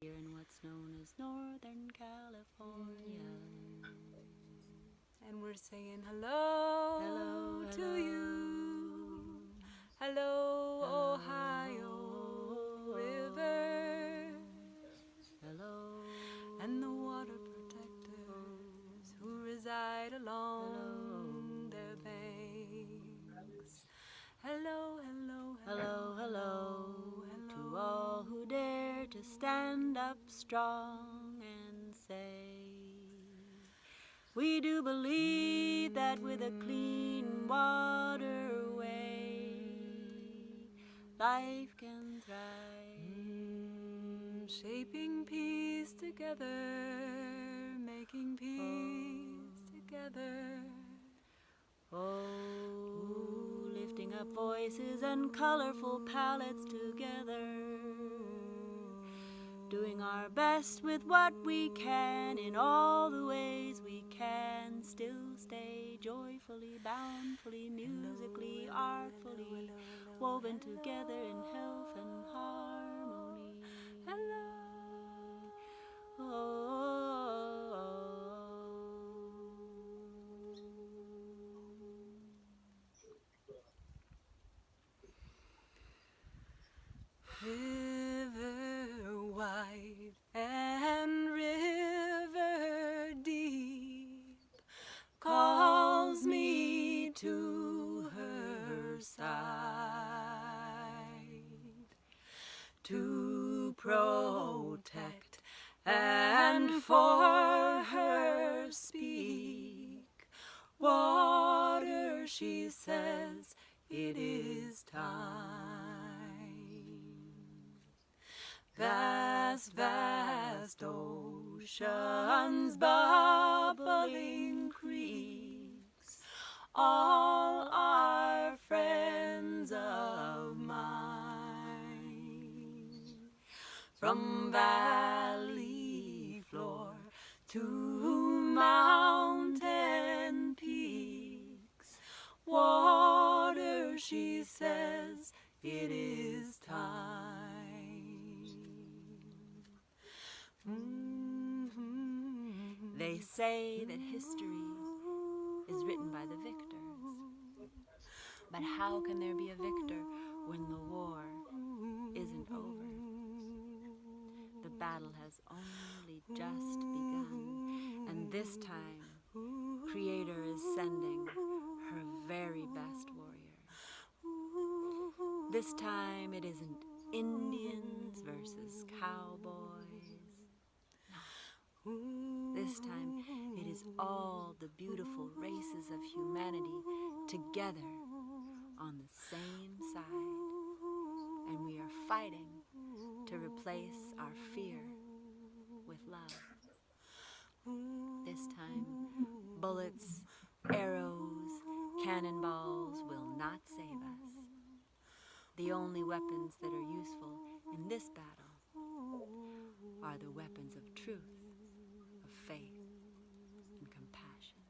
here in what's known as Northern California. And we're saying hello, Hello, to hello. you. Hello, Ohio River. Hello. And the water protectors who reside along their banks. Hello, hello, Hello, hello, to all who dare to stand up strong and say, we do believe that with a clean waterway, life can thrive. Shaping peace together, making peace together. Oh, lifting up voices and colorful palettes together, doing our best with what we can in all the ways we can, still stay joyfully, bountifully, musically, artfully, woven together in health and harmony. Hello. River wide and river deep calls me to her side to protect and for her speak. Water, she says, it is time. Vast, vast oceans, bubbling creeks, all are friends of mine. From valley floor to mountain peaks, water, she says, it is time. They say that history is written by the victors. But how can there be a victor when the war isn't over? The battle has only just begun, and this time, Creator is sending her very best warriors. This time it isn't Indians versus cowboys. No. This time it is all the beautiful races of humanity together on the same side, and we are fighting to replace our fear with love. This time, bullets, arrows, cannonballs will not save us. The only weapons that are useful in this battle are the weapons of truth, of faith, and compassion.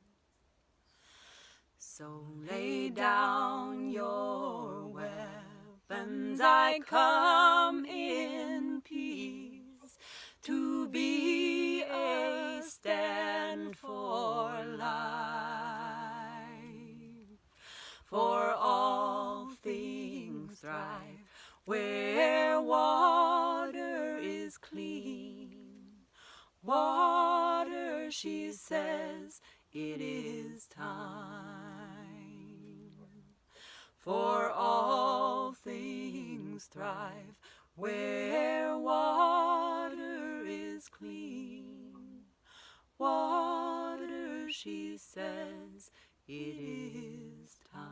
So lay down your weapons, I come in peace to be a stand for life. For all things thrive where water is clean. Water, she says, it is time. For all things thrive where water is clean. Water, she says, it is time.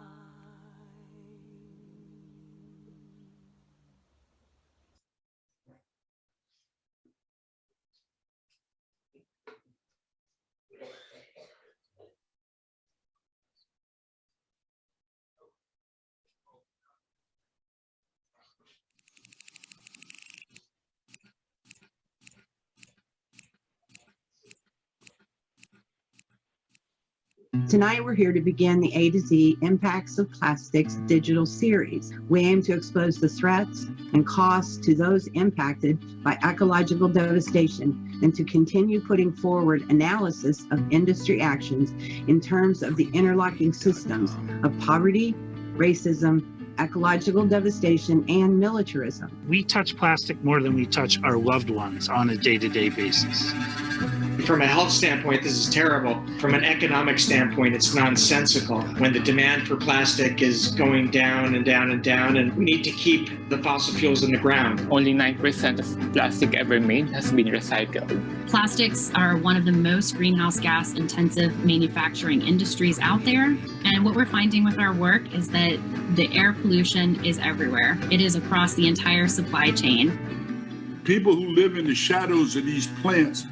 Tonight, we're here to begin the A to Z Impacts of Plastics digital series. We aim to expose the threats and costs to those impacted by ecological devastation and to continue putting forward analysis of industry actions in terms of the interlocking systems of poverty, racism, ecological devastation, and militarism. We touch plastic more than we touch our loved ones on a day-to-day basis. From a health standpoint, this is terrible. From an economic standpoint, it's nonsensical when the demand for plastic is going down and down and down, and we need to keep the fossil fuels in the ground. Only 9% of plastic ever made has been recycled. Plastics are one of the most greenhouse gas intensive manufacturing industries out there. And what we're finding with our work is that the air pollution is everywhere. It is across the entire supply chain. People who live in the shadows of these plants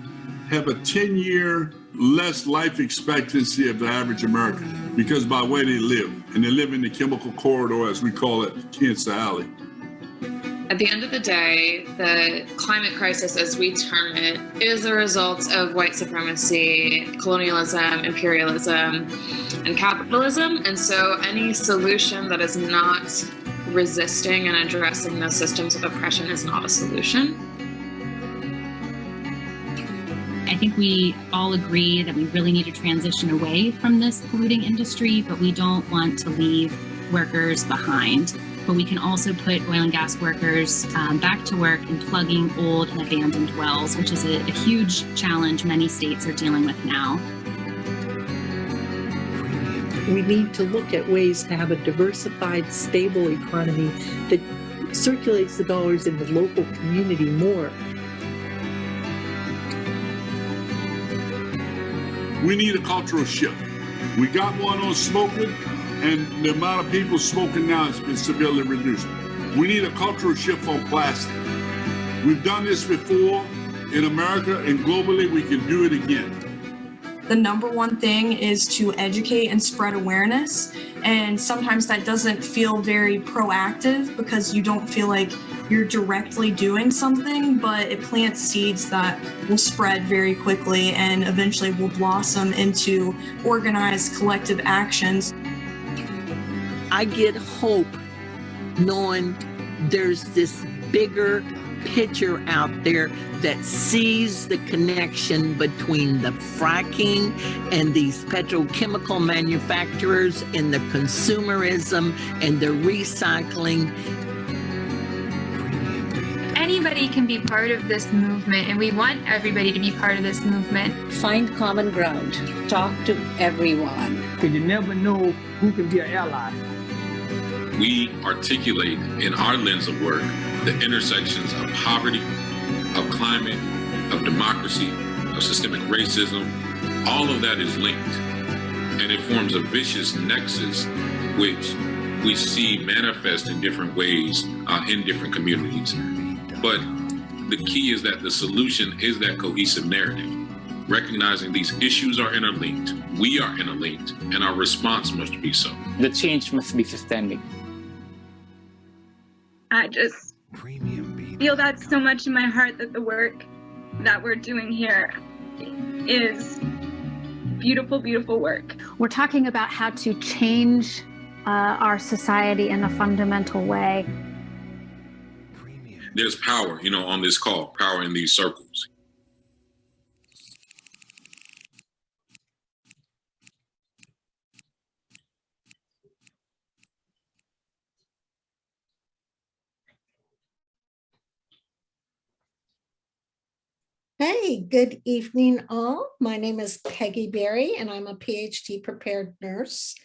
have a 10-year less life expectancy of the average American because by the way they live, and they live in the chemical corridor, as we call it, Cancer Alley. At the end of the day, the climate crisis, as we term it, is a result of white supremacy, colonialism, imperialism, and capitalism. And so any solution that is not resisting and addressing those systems of oppression is not a solution. I think we all agree that we really need to transition away from this polluting industry, but we don't want to leave workers behind. But we can also put oil and gas workers back to work in plugging old and abandoned wells, which is a huge challenge many states are dealing with now. We need to look at ways to have a diversified, stable economy that circulates the dollars in the local community more. We need a cultural shift. We got one on smoking, and the amount of people smoking now has been severely reduced. We need a cultural shift on plastic. We've done this before in America, and globally we can do it again. The number one thing is to educate and spread awareness, and sometimes that doesn't feel very proactive because you don't feel like you're directly doing something, but it plants seeds that will spread very quickly and eventually will blossom into organized collective actions. I get hope knowing there's this bigger picture out there that sees the connection between the fracking and these petrochemical manufacturers and the consumerism and the recycling. Anybody can be part of this movement, and we want everybody to be part of this movement. Find common ground. Talk to everyone. Because you never know who can be an ally. We articulate in our lens of work the intersections of poverty, of climate, of democracy, of systemic racism. All of that is linked, and it forms a vicious nexus which we see manifest in different ways in different communities. But the key is that the solution is that cohesive narrative, recognizing these issues are interlinked, we are interlinked, and our response must be so. The change must be systemic. I just feel that so much in my heart that the work that we're doing here is beautiful, beautiful work. We're talking about how to change our society in a fundamental way. There's power, on this call, power in these circles. Hey, good evening all. My name is Peggy Berry and I'm a PhD prepared nurse.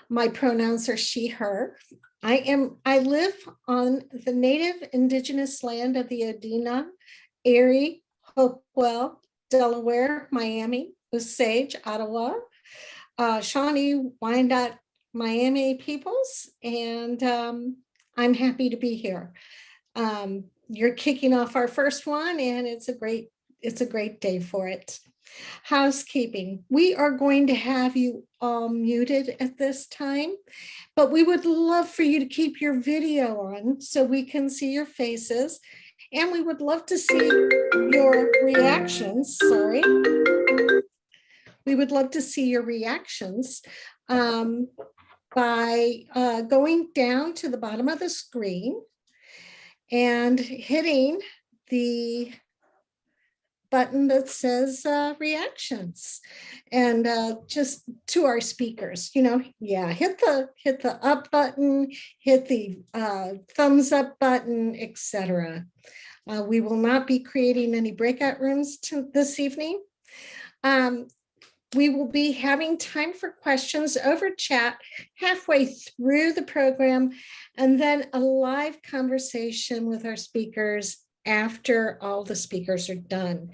My pronouns are she, her. I live on the native indigenous land of the Oceana, Erie, Hopewell, Delaware, Miami, Osage, Ottawa, Shawnee, Wyandotte, Miami peoples, and I'm happy to be here. You're kicking off our first one and it's a great day for it. Housekeeping. We are going to have you all muted at this time, but we would love for you to keep your video on so we can see your faces, and we would love to see your reactions. We we would love to see your reactions by going down to the bottom of the screen and hitting the button that says reactions, and just to our speakers, hit the up button, hit the thumbs up button, etc. We will not be creating any breakout rooms this evening. We will be having time for questions over chat halfway through the program, and then a live conversation with our speakers after all the speakers are done.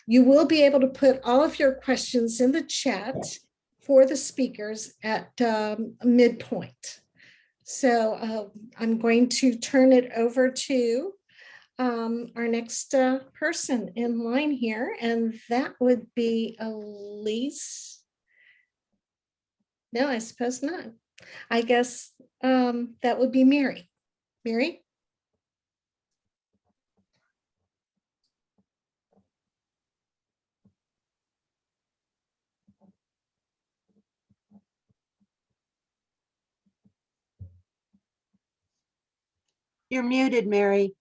You will be able to put all of your questions in the chat for the speakers at midpoint. So I'm going to turn it over to our next person in line here, and that would be Elise. No, I suppose not. I guess that would be Mary. Mary? You're muted, Mary.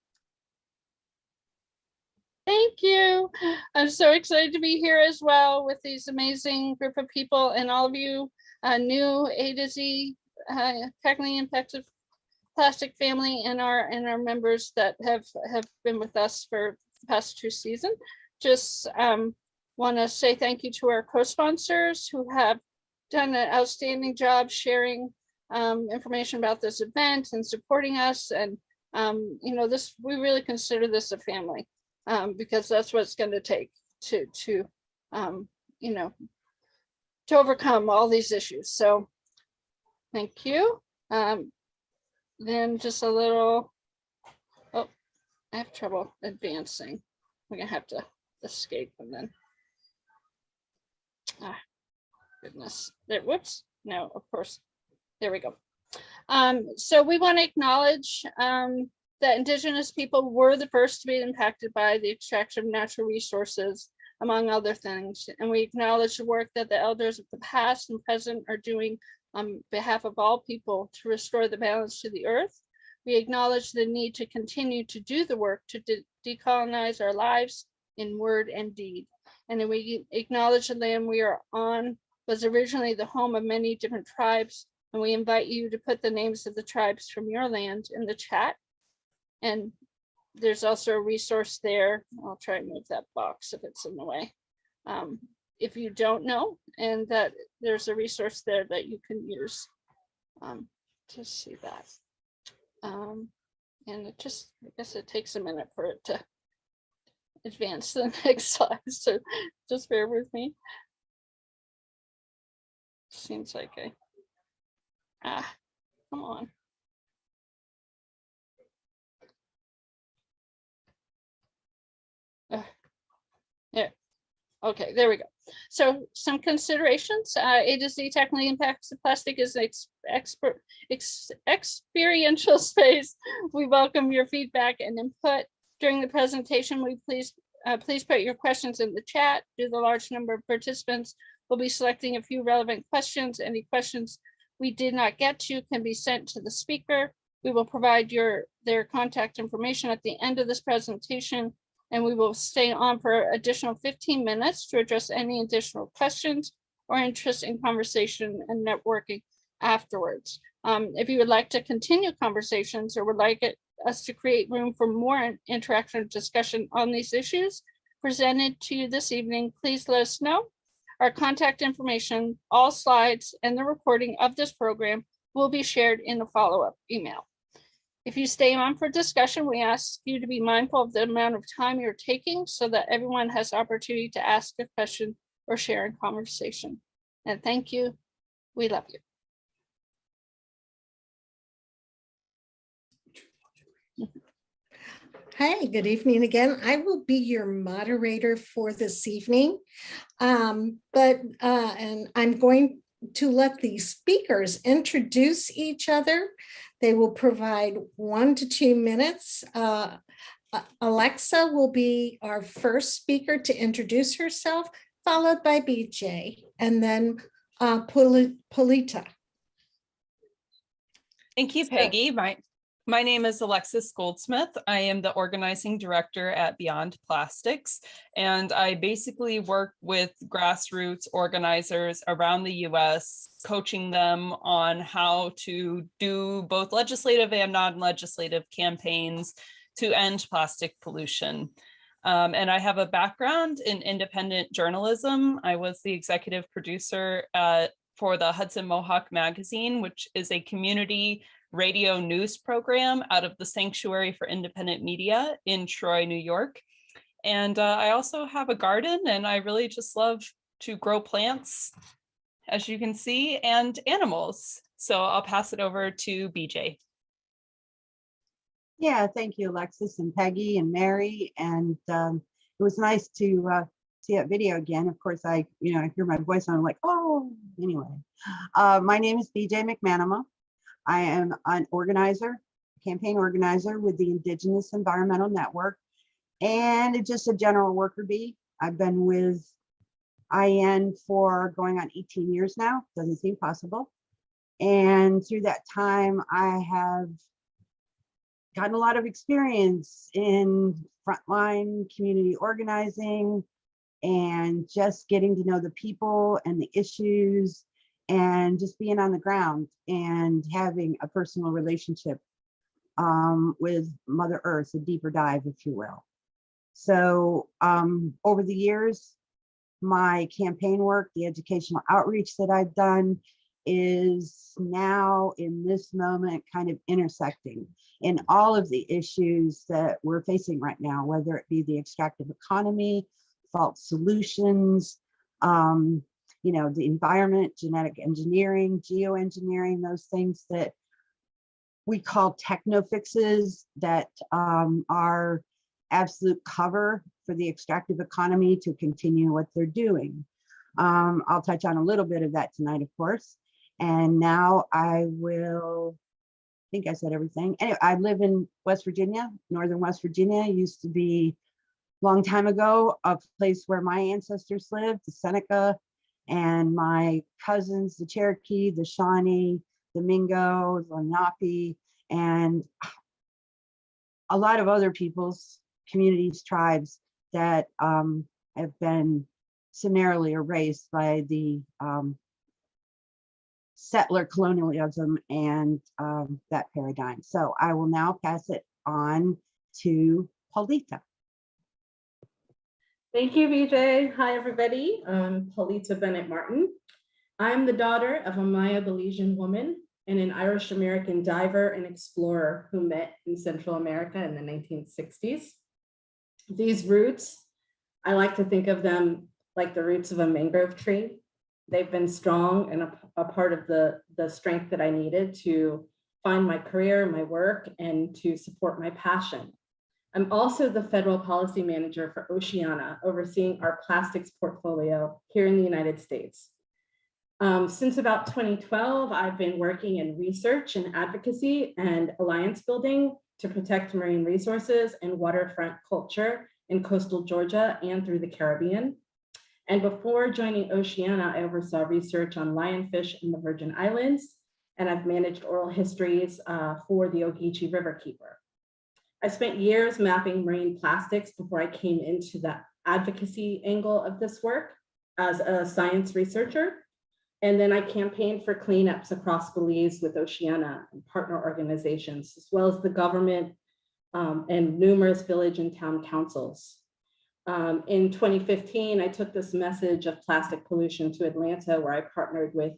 Thank you. I'm so excited to be here as well with these amazing group of people and all of you new A to Z tackling impacts of plastic family and our members that have been with us for the past 2 seasons. Just want to say thank you to our co-sponsors who have done an outstanding job sharing information about this event and supporting us. And we really consider this a family. Because that's what it's going to take to overcome all these issues. So thank you. Then just a little, I have trouble advancing. We're gonna have to escape and then, goodness, there, whoops, no, of course, there we go. So we want to acknowledge that Indigenous people were the first to be impacted by the extraction of natural resources, among other things. And we acknowledge the work that the elders of the past and present are doing on behalf of all people to restore the balance to the earth. We acknowledge the need to continue to do the work to decolonize our lives in word and deed. And then we acknowledge the land we are on was originally the home of many different tribes. And we invite you to put the names of the tribes from your land in the chat. And there's also a resource there. I'll try and move that box if it's in the way. If you don't know, and that there's a resource there that you can use to see that. And it just, I guess it takes a minute for it to advance to the next slide. So just bear with me. Seems like come on. Yeah. Okay, there we go. So some considerations. A to Z Tackling Impacts of Plastic is an experiential space. We welcome your feedback and input. During the presentation, please put your questions in the chat. Due to the large number of participants, we'll be selecting a few relevant questions. Any questions we did not get to can be sent to the speaker. We will provide their contact information at the end of this presentation, and we will stay on for additional 15 minutes to address any additional questions or interest in conversation and networking afterwards. If you would like to continue conversations or would like us to create room for more interaction and discussion on these issues presented to you this evening, please let us know. Our contact information, all slides, and the recording of this program will be shared in a follow-up email. If you stay on for discussion, we ask you to be mindful of the amount of time you're taking so that everyone has opportunity to ask a question or share in conversation. And thank you. We love you. Hi, good evening again. I will be your moderator for this evening, and I'm going to let the speakers introduce each other. They will provide 1 to 2 minutes. Alexa will be our first speaker to introduce herself, followed by BJ, and then Polita. Thank you, Peggy. My name is Alexis Goldsmith. I am the organizing director at Beyond Plastics, and I basically work with grassroots organizers around the US, coaching them on how to do both legislative and non-legislative campaigns to end plastic pollution. And I have a background in independent journalism. I was the executive producer for the Hudson Mohawk Magazine, which is a community radio news program out of the Sanctuary for Independent Media in Troy, New York. And I also have a garden, and I really just love to grow plants, as you can see, and animals. So I'll pass it over to BJ. Yeah, thank you, Alexis and Peggy and Mary. And it was nice to see that video again. Of course, I hear my voice and I'm like, oh, anyway. My name is BJ McManama. I am an organizer, campaign organizer with the Indigenous Environmental Network, and just a general worker bee. I've been with IN for going on 18 years now. Doesn't seem possible. And through that time, I have gotten a lot of experience in frontline community organizing and just getting to know the people and the issues and just being on the ground and having a personal relationship with Mother Earth, a deeper dive, if you will. So over the years, my campaign work, the educational outreach that I've done is now in this moment kind of intersecting in all of the issues that we're facing right now, whether it be the extractive economy, false solutions, the environment, genetic engineering, geoengineering, those things that we call techno fixes that are absolute cover for the extractive economy to continue what they're doing. I'll touch on a little bit of that tonight, of course. And now I think I said everything. Anyway, I live in West Virginia, northern West Virginia. Used to be, long time ago, a place where my ancestors lived, the Seneca, and my cousins, the Cherokee, the Shawnee, the Mingo, the Lenape, and a lot of other peoples, communities, tribes that have been summarily erased by the settler colonialism and that paradigm. So I will now pass it on to Paulita. Thank you, BJ. Hi, everybody. I'm Paulita Bennett Martin. I'm the daughter of a Maya Belizean woman and an Irish American diver and explorer who met in Central America in the 1960s. These roots, I like to think of them like the roots of a mangrove tree. They've been strong and a part of the strength that I needed to find my career, my work, and to support my passion. I'm also the federal policy manager for Oceana, overseeing our plastics portfolio here in the United States. Since about 2012, I've been working in research and advocacy and alliance building to protect marine resources and waterfront culture in coastal Georgia and through the Caribbean. And before joining Oceana, I oversaw research on lionfish in the Virgin Islands, and I've managed oral histories for the Ogeechee Riverkeeper. I spent years mapping marine plastics before I came into the advocacy angle of this work as a science researcher. And then I campaigned for cleanups across Belize with Oceana and partner organizations, as well as the government and numerous village and town councils. In 2015, I took this message of plastic pollution to Atlanta, where I partnered with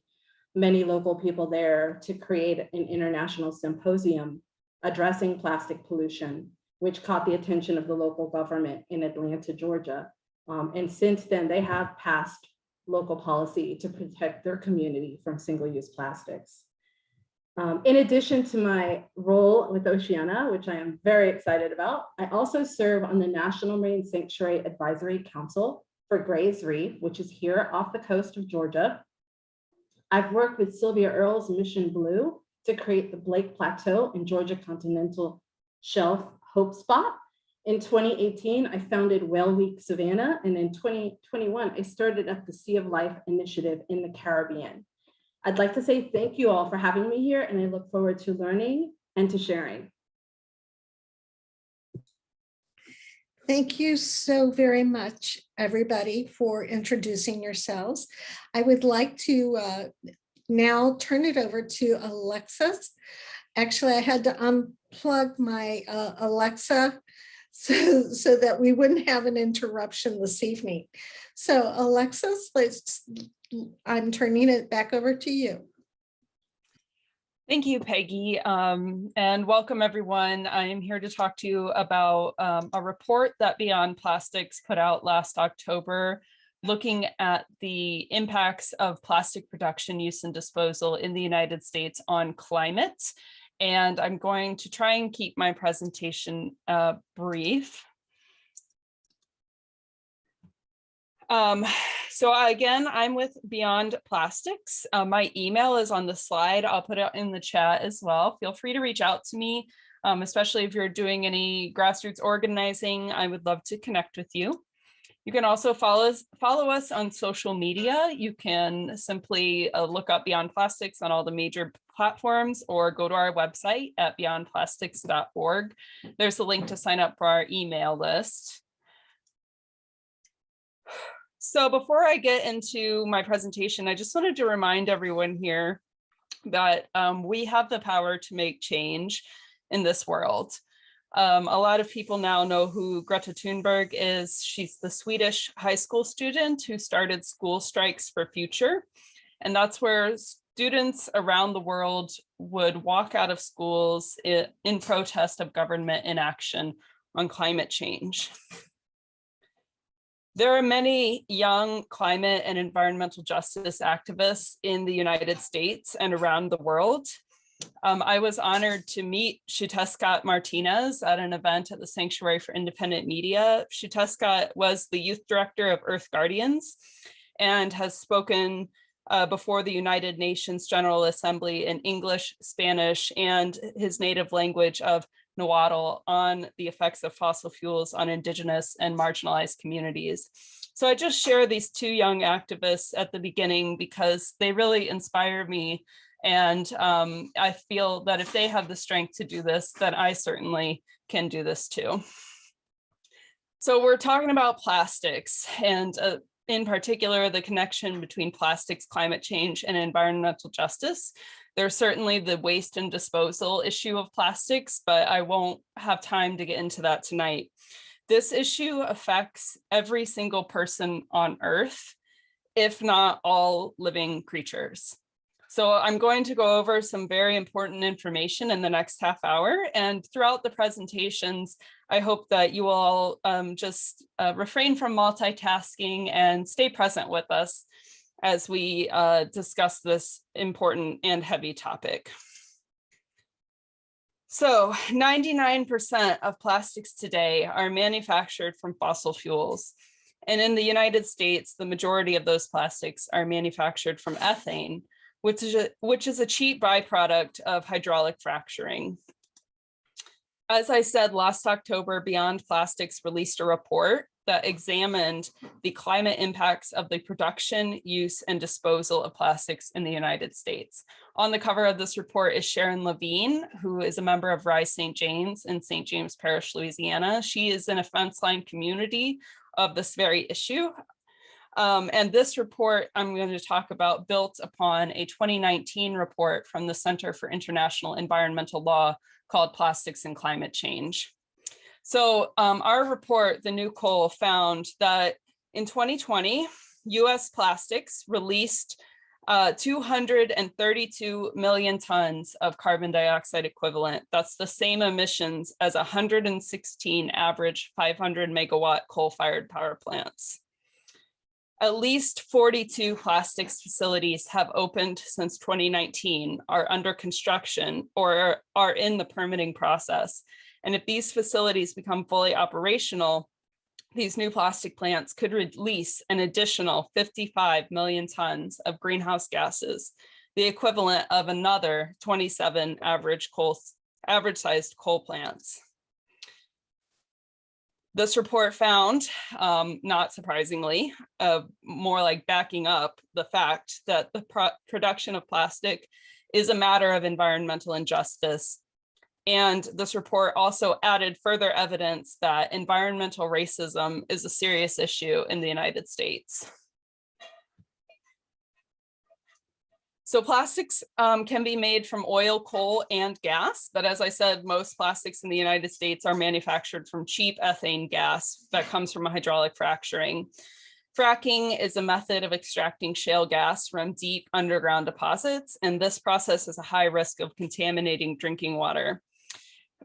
many local people there to create an international symposium addressing plastic pollution, which caught the attention of the local government in Atlanta, Georgia. And since then, they have passed local policy to protect their community from single-use plastics. In addition to my role with Oceana, which I am very excited about, I also serve on the National Marine Sanctuary Advisory Council for Gray's Reef, which is here off the coast of Georgia. I've worked with Sylvia Earle's Mission Blue to create the Blake Plateau and Georgia Continental Shelf Hope Spot. In 2018, I founded Whale Week Savannah, and in 2021, I started up the Sea of Life initiative in the Caribbean. I'd like to say thank you all for having me here, and I look forward to learning and to sharing. Thank you so very much, everybody, for introducing yourselves. I would like to now turn it over to Alexis. Actually, I had to unplug my Alexa so that we wouldn't have an interruption this evening. So Alexis, I'm turning it back over to you. Thank you, Peggy, and welcome everyone. I am here to talk to you about a report that Beyond Plastics put out last October, looking at the impacts of plastic production, use, and disposal in the United States on climate. And I'm going to try and keep my presentation brief. So again, I'm with Beyond Plastics. My email is on the slide. I'll put it in the chat as well. Feel free to reach out to me, especially if you're doing any grassroots organizing. I would love to connect with you. You can also follow us on social media. You can simply look up Beyond Plastics on all the major platforms or go to our website at beyondplastics.org. There's a link to sign up for our email list. So before I get into my presentation, I just wanted to remind everyone here that we have the power to make change in this world. A lot of people now know who Greta Thunberg is. She's the Swedish high school student who started School Strikes for Future. And that's where students around the world would walk out of schools in protest of government inaction on climate change. There are many young climate and environmental justice activists in the United States and around the world. I was honored to meet Xiuhtezcatl Martinez at an event at the Sanctuary for Independent Media. Xiuhtezcatl was the youth director of Earth Guardians and has spoken before the United Nations General Assembly in English, Spanish, and his native language of Nahuatl on the effects of fossil fuels on Indigenous and marginalized communities. So I just share these two young activists at the beginning because they really inspire me. And I feel that if they have the strength to do this, then I certainly can do this too. So we're talking about plastics and in particular, the connection between plastics, climate change, and environmental justice. There's certainly the waste and disposal issue of plastics, but I won't have time to get into that tonight. This issue affects every single person on Earth, if not all living creatures. So I'm going to go over some very important information in the next half hour, and throughout the presentations, I hope that you all just refrain from multitasking and stay present with us as we discuss this important and heavy topic. So 99% of plastics today are manufactured from fossil fuels. And in the United States, the majority of those plastics are manufactured from ethane, which is a cheap byproduct of hydraulic fracturing. As I said, last October, Beyond Plastics released a report that examined the climate impacts of the production, use, and disposal of plastics in the United States. On the cover of this report is Sharon Levine, who is a member of Rise St. James in St. James Parish, Louisiana. She is in a fence line community of this very issue. And this report I'm going to talk about built upon a 2019 report from the Center for International Environmental Law called Plastics and Climate Change. So our report, The New Coal, found that in 2020, US plastics released 232 million tons of carbon dioxide equivalent. That's the same emissions as 116 average 500 megawatt coal-fired power plants. At least 42 plastics facilities have opened since 2019, are under construction, or are in the permitting process. And if these facilities become fully operational, these new plastic plants could release an additional 55 million tons of greenhouse gases, the equivalent of another 27 average-sized coal plants. This report found, not surprisingly, more like backing up the fact that the production of plastic is a matter of environmental injustice. And this report also added further evidence that environmental racism is a serious issue in the United States. So plastics can be made from oil, coal, and gas, but as I said, most plastics in the United States are manufactured from cheap ethane gas that comes from hydraulic fracturing. Fracking is a method of extracting shale gas from deep underground deposits, and this process is a high risk of contaminating drinking water.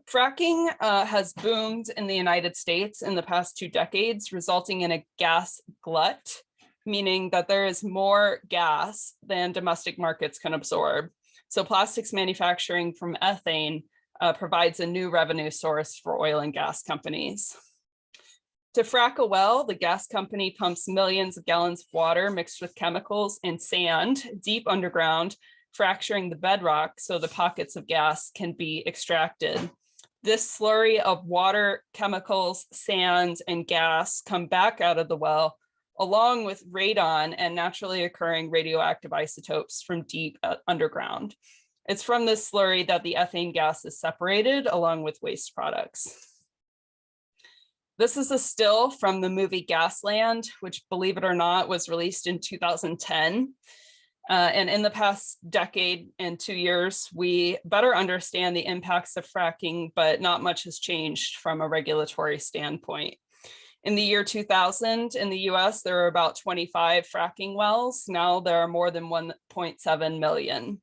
Fracking has boomed in the United States in the past 2 decades, resulting in a gas glut, meaning that there is more gas than domestic markets can absorb. So plastics manufacturing from ethane provides a new revenue source for oil and gas companies. To frack a well, the gas company pumps millions of gallons of water mixed with chemicals and sand deep underground, fracturing the bedrock so the pockets of gas can be extracted. This slurry of water, chemicals, sand, and gas come back out of the well, along with radon and naturally occurring radioactive isotopes from deep underground. It's from this slurry that the ethane gas is separated along with waste products. This is a still from the movie Gasland, which, believe it or not, was released in 2010. And in the past decade and 2 years, we better understand the impacts of fracking, but not much has changed from a regulatory standpoint. In the year 2000, in the US, there were about 25 fracking wells. Now there are more than 1.7 million.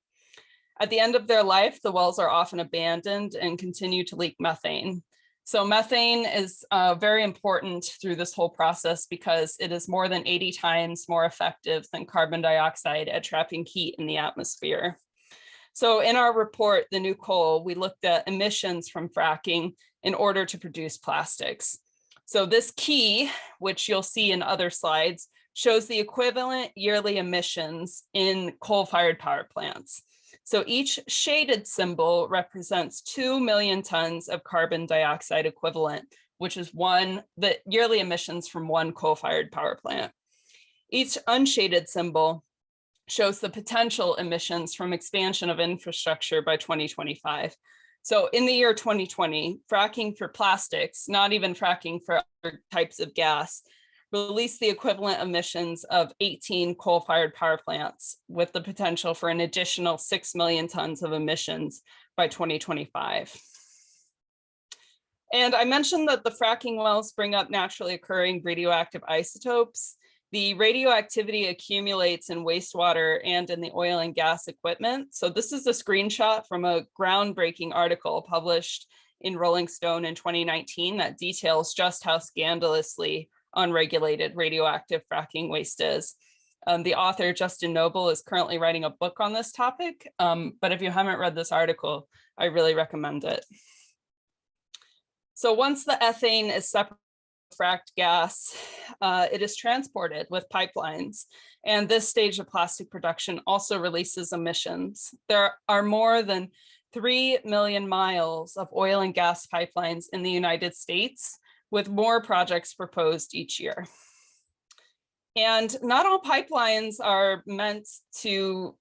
At the end of their life, the wells are often abandoned and continue to leak methane. So methane is very important through this whole process because it is more than 80 times more effective than carbon dioxide at trapping heat in the atmosphere. So in our report, The New Coal, we looked at emissions from fracking in order to produce plastics. So this key, which you'll see in other slides, shows the equivalent yearly emissions in coal-fired power plants. So each shaded symbol represents 2 million tons of carbon dioxide equivalent, which is the yearly emissions from one coal-fired power plant. Each unshaded symbol shows the potential emissions from expansion of infrastructure by 2025. So in the year 2020, fracking for plastics, not even fracking for other types of gas, released the equivalent emissions of 18 coal-fired power plants with the potential for an additional 6 million tons of emissions by 2025. And I mentioned that the fracking wells bring up naturally occurring radioactive isotopes. The radioactivity accumulates in wastewater and in the oil and gas equipment. So this is a screenshot from a groundbreaking article published in Rolling Stone in 2019 that details just how scandalously unregulated radioactive fracking waste is. The author, Justin Noble, is currently writing a book on this topic, but if you haven't read this article, I really recommend it. So once the ethane is separated from fracked gas, it is transported with pipelines, and this stage of plastic production also releases emissions. There are more than 3 million miles of oil and gas pipelines in the United States, with more projects proposed each year. And not all pipelines are meant to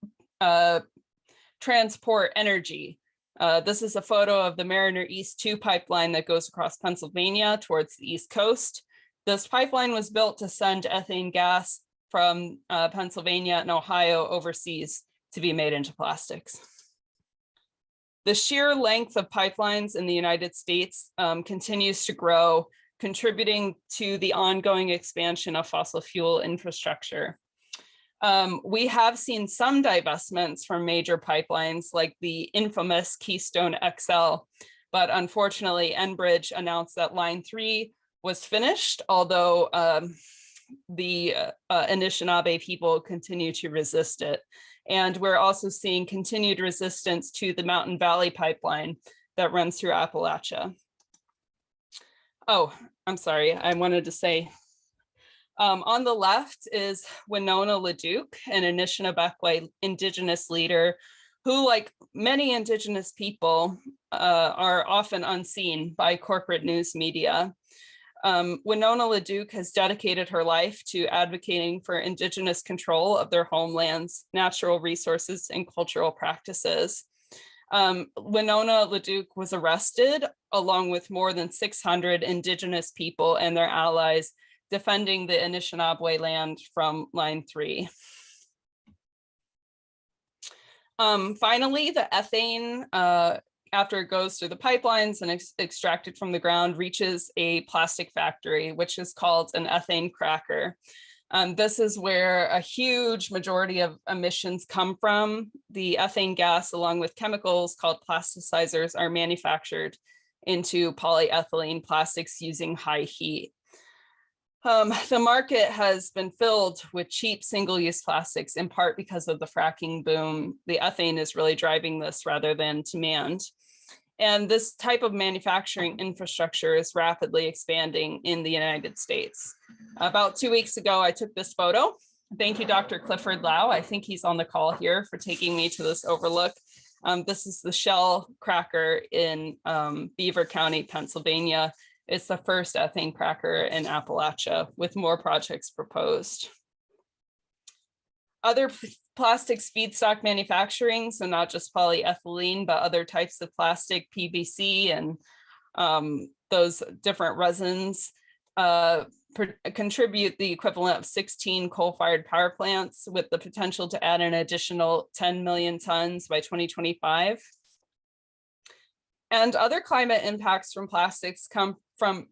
transport energy. This is a photo of the Mariner East 2 pipeline that goes across Pennsylvania towards the East Coast. This pipeline was built to send ethane gas from Pennsylvania and Ohio overseas to be made into plastics. The sheer length of pipelines in the United States continues to grow, contributing to the ongoing expansion of fossil fuel infrastructure. We have seen some divestments from major pipelines like the infamous Keystone XL, but unfortunately Enbridge announced that Line 3 was finished, although the Anishinaabe people continue to resist it. And we're also seeing continued resistance to the Mountain Valley pipeline that runs through Appalachia. Oh, I'm sorry, I wanted to say, on the left is Winona LeDuc, an Anishinaabe Indigenous leader who, like many Indigenous people, are often unseen by corporate news media. Winona LaDuke has dedicated her life to advocating for Indigenous control of their homelands, natural resources, and cultural practices. Winona LaDuke was arrested along with more than 600 Indigenous people and their allies defending the Anishinaabe land from Line 3. Finally, the ethane, after it goes through the pipelines and extracted from the ground, reaches a plastic factory, which is called an ethane cracker. This is where a huge majority of emissions come from. The ethane gas, along with chemicals called plasticizers, are manufactured into polyethylene plastics using high heat. The market has been filled with cheap single-use plastics, in part because of the fracking boom. The ethane is really driving this rather than demand. And this type of manufacturing infrastructure is rapidly expanding in the United States. About 2 weeks ago, I took this photo. Thank you, Dr. Clifford Lau. I think he's on the call here for taking me to this overlook. This is the Shell cracker in Beaver County, Pennsylvania. It's the first ethane cracker in Appalachia, with more projects proposed. Other plastics feedstock manufacturing, so not just polyethylene, but other types of plastic, PVC, and those different resins contribute the equivalent of 16 coal-fired power plants, with the potential to add an additional 10 million tons by 2025. And other climate impacts from plastics come from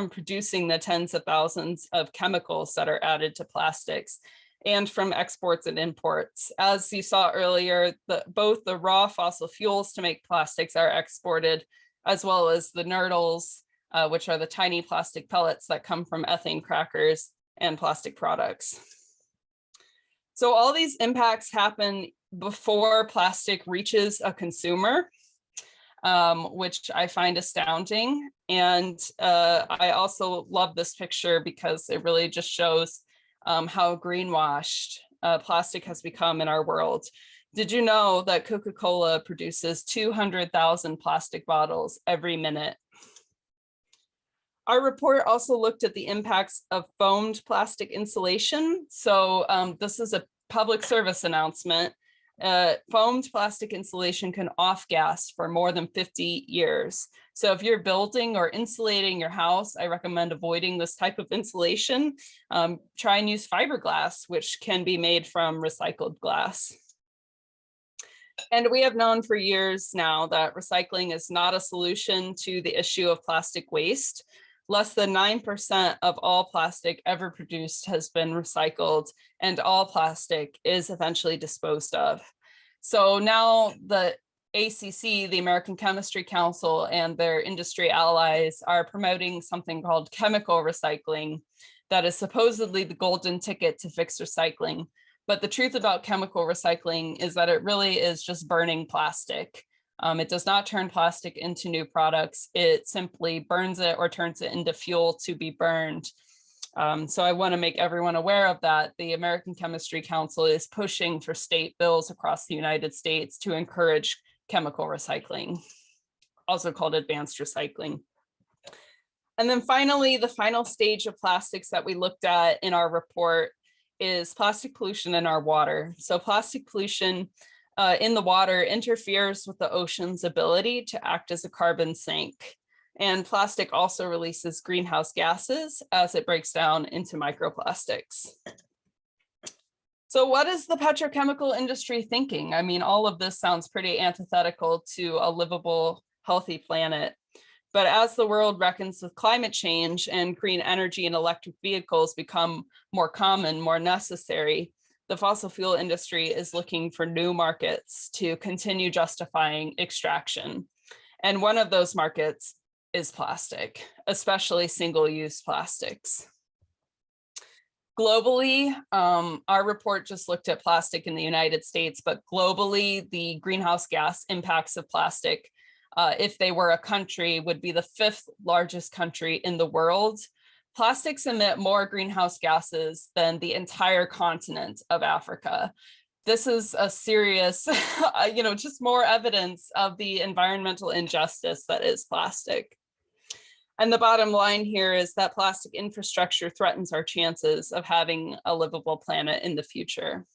producing the tens of thousands of chemicals that are added to plastics, and from exports and imports. As you saw earlier, both the raw fossil fuels to make plastics are exported, as well as the nurdles, which are the tiny plastic pellets that come from ethane crackers and plastic products. So all these impacts happen before plastic reaches a consumer, which I find astounding. And I also love this picture because it really just shows how greenwashed plastic has become in our world. Did you know that Coca-Cola produces 200,000 plastic bottles every minute? Our report also looked at the impacts of foamed plastic insulation. So this is a public service announcement. Foamed plastic insulation can off-gas for more than 50 years. So if you're building or insulating your house, I recommend avoiding this type of insulation. Try and use fiberglass, which can be made from recycled glass. And we have known for years now that recycling is not a solution to the issue of plastic waste. Less than 9% of all plastic ever produced has been recycled, and all plastic is eventually disposed of. So now the ACC, the American Chemistry Council, and their industry allies are promoting something called chemical recycling that is supposedly the golden ticket to fix recycling. But the truth about chemical recycling is that it really is just burning plastic. It does not turn plastic into new products. It simply burns it or turns it into fuel to be burned. So I want to make everyone aware of that. The American Chemistry Council is pushing for state bills across the United States to encourage chemical recycling, also called advanced recycling. And then finally, the final stage of plastics that we looked at in our report is plastic pollution in our water. So plastic pollution in the water interferes with the ocean's ability to act as a carbon sink. And plastic also releases greenhouse gases as it breaks down into microplastics. So what is the petrochemical industry thinking? I mean, all of this sounds pretty antithetical to a livable, healthy planet. But as the world reckons with climate change and green energy and electric vehicles become more common, more necessary, the fossil fuel industry is looking for new markets to continue justifying extraction. And one of those markets is plastic, especially single-use plastics. Globally, our report just looked at plastic in the United States, but globally, the greenhouse gas impacts of plastic, if they were a country, would be the 5th largest country in the world. Plastics emit more greenhouse gases than the entire continent of Africa. This is a serious, just more evidence of the environmental injustice that is plastic. And the bottom line here is that plastic infrastructure threatens our chances of having a livable planet in the future.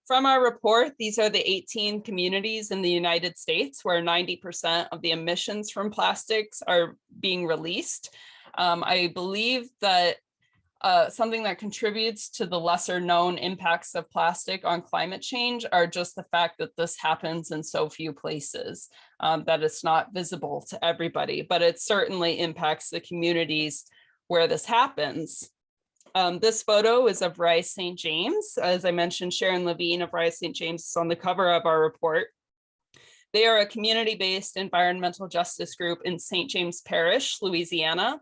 From our report, these are the 18 communities in the United States where 90% of the emissions from plastics are being released. I believe that something that contributes to the lesser known impacts of plastic on climate change are just the fact that this happens in so few places, that it's not visible to everybody, but it certainly impacts the communities where this happens. This photo is of Rise St. James. As I mentioned, Sharon Levine of Rise St. James is on the cover of our report. They are a community-based environmental justice group in St. James Parish, Louisiana,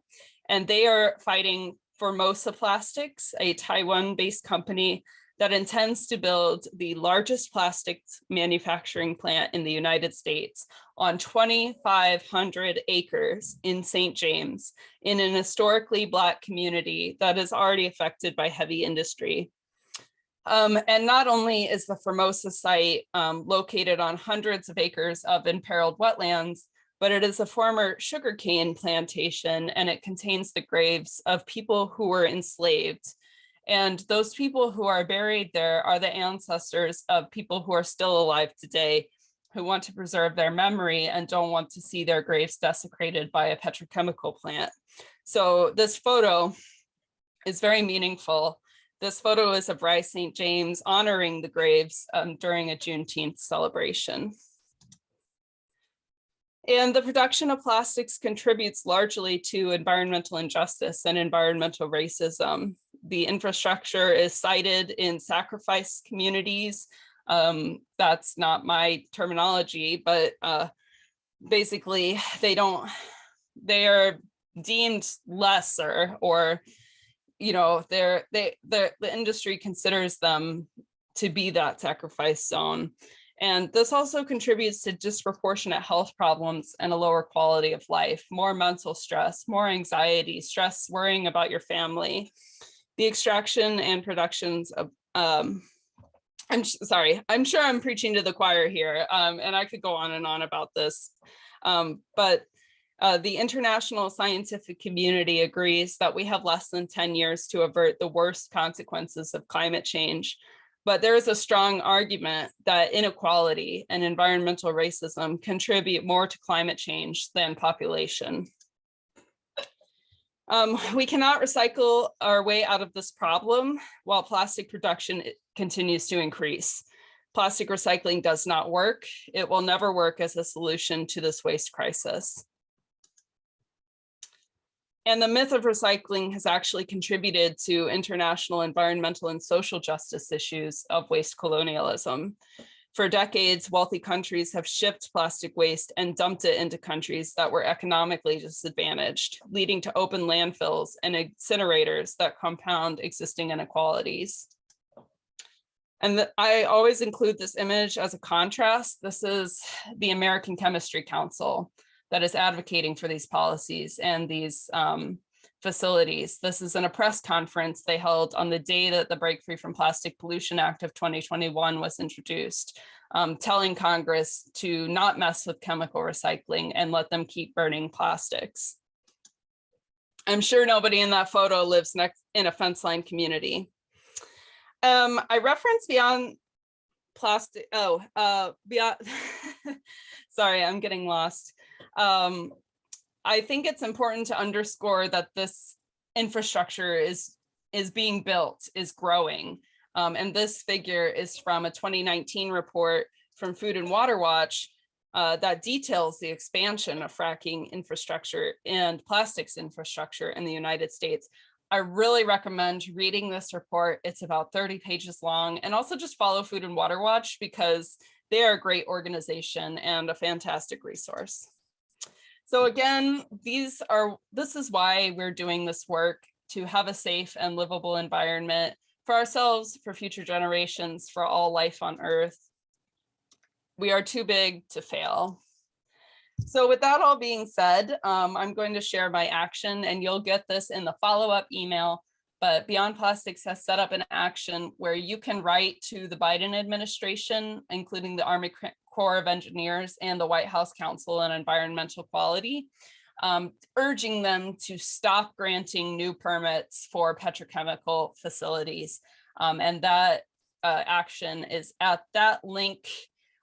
and they are fighting Formosa Plastics, a Taiwan-based company that intends to build the largest plastics manufacturing plant in the United States on 2,500 acres in St. James, in an historically Black community that is already affected by heavy industry. And not only is the Formosa site located on hundreds of acres of imperiled wetlands, but it is a former sugarcane plantation, and it contains the graves of people who were enslaved. And those people who are buried there are the ancestors of people who are still alive today, who want to preserve their memory and don't want to see their graves desecrated by a petrochemical plant. So this photo is very meaningful. This photo is of Rise St. James honoring the graves during a Juneteenth celebration. And the production of plastics contributes largely to environmental injustice and environmental racism. The infrastructure is cited in sacrifice communities. That's not my terminology, but basically they are deemed lesser, or the industry considers them to be that sacrifice zone. And this also contributes to disproportionate health problems and a lower quality of life, more mental stress, more anxiety, stress worrying about your family. The extraction and productions of, I'm sure I'm preaching to the choir here, and I could go on and on about this, but the international scientific community agrees that we have less than 10 years to avert the worst consequences of climate change. But there is a strong argument that inequality and environmental racism contribute more to climate change than population. We cannot recycle our way out of this problem while plastic production continues to increase. Plastic recycling does not work. It will never work as a solution to this waste crisis. And the myth of recycling has actually contributed to international environmental and social justice issues of waste colonialism. For decades, wealthy countries have shipped plastic waste and dumped it into countries that were economically disadvantaged, leading to open landfills and incinerators that compound existing inequalities. And I always include this image as a contrast. This is the American Chemistry Council that is advocating for these policies and these facilities. This is in a press conference they held on the day that the Break Free from Plastic Pollution Act of 2021 was introduced, telling Congress to not mess with chemical recycling and let them keep burning plastics. I'm sure nobody in that photo lives in a fence-line community. I reference Beyond Plastic, beyond, sorry, I'm getting lost. I think it's important to underscore that this infrastructure is being built, is growing. And this figure is from a 2019 report from Food and Water Watch that details the expansion of fracking infrastructure and plastics infrastructure in the United States. I really recommend reading this report. It's about 30 pages long, and also just follow Food and Water Watch because they are a great organization and a fantastic resource. So again, this is why we're doing this work, to have a safe and livable environment for ourselves, for future generations, for all life on Earth. We are too big to fail. So with that all being said, I'm going to share my action, and you'll get this in the follow-up email, but Beyond Plastics has set up an action where you can write to the Biden administration, including the Army Corps of Engineers and the White House Council on Environmental Quality, urging them to stop granting new permits for petrochemical facilities. And that action is at that link,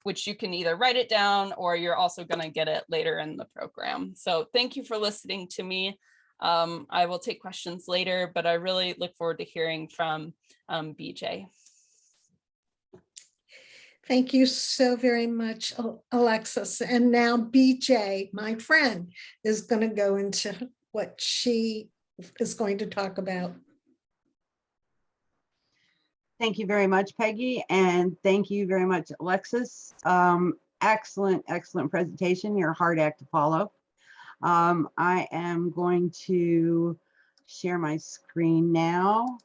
which you can either write it down or you're also going to get it later in the program. So thank you for listening to me. I will take questions later, but I really look forward to hearing from BJ. Thank you so very much, Alexis. And now BJ, my friend, is going to go into what she is going to talk about. Thank you very much, Peggy, and thank you very much, Alexis. Excellent presentation. You're a hard act to follow. I am going to share my screen now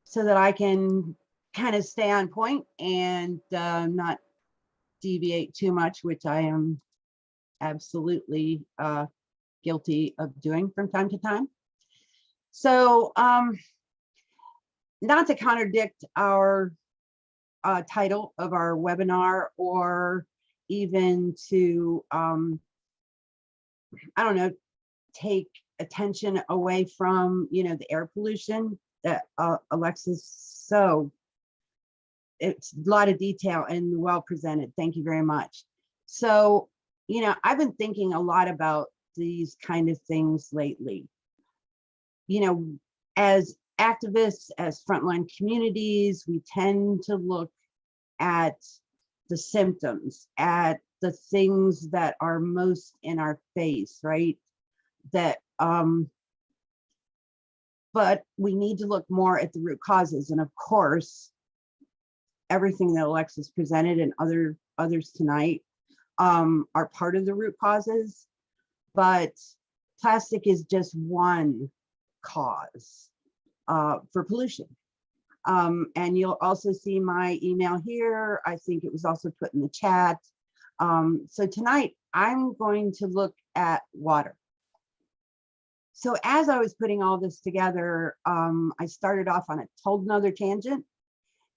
so that I can kind of stay on point and not deviate too much, which I am absolutely guilty of doing from time to time. So not to contradict our title of our webinar, or even to, I don't know, take attention away from, the air pollution that Alexis, so it's a lot of detail and well presented. Thank you very much. So, I've been thinking a lot about these kind of things lately. As activists, as frontline communities, we tend to look at the symptoms, at the things that are most in our face, right? That, but we need to look more at the root causes. And of course, everything that Alexis presented and others tonight are part of the root causes, but plastic is just one cause for pollution. And you'll also see my email here. I think it was also put in the chat. So tonight I'm going to look at water. So as I was putting all this together, I started off on a total another tangent,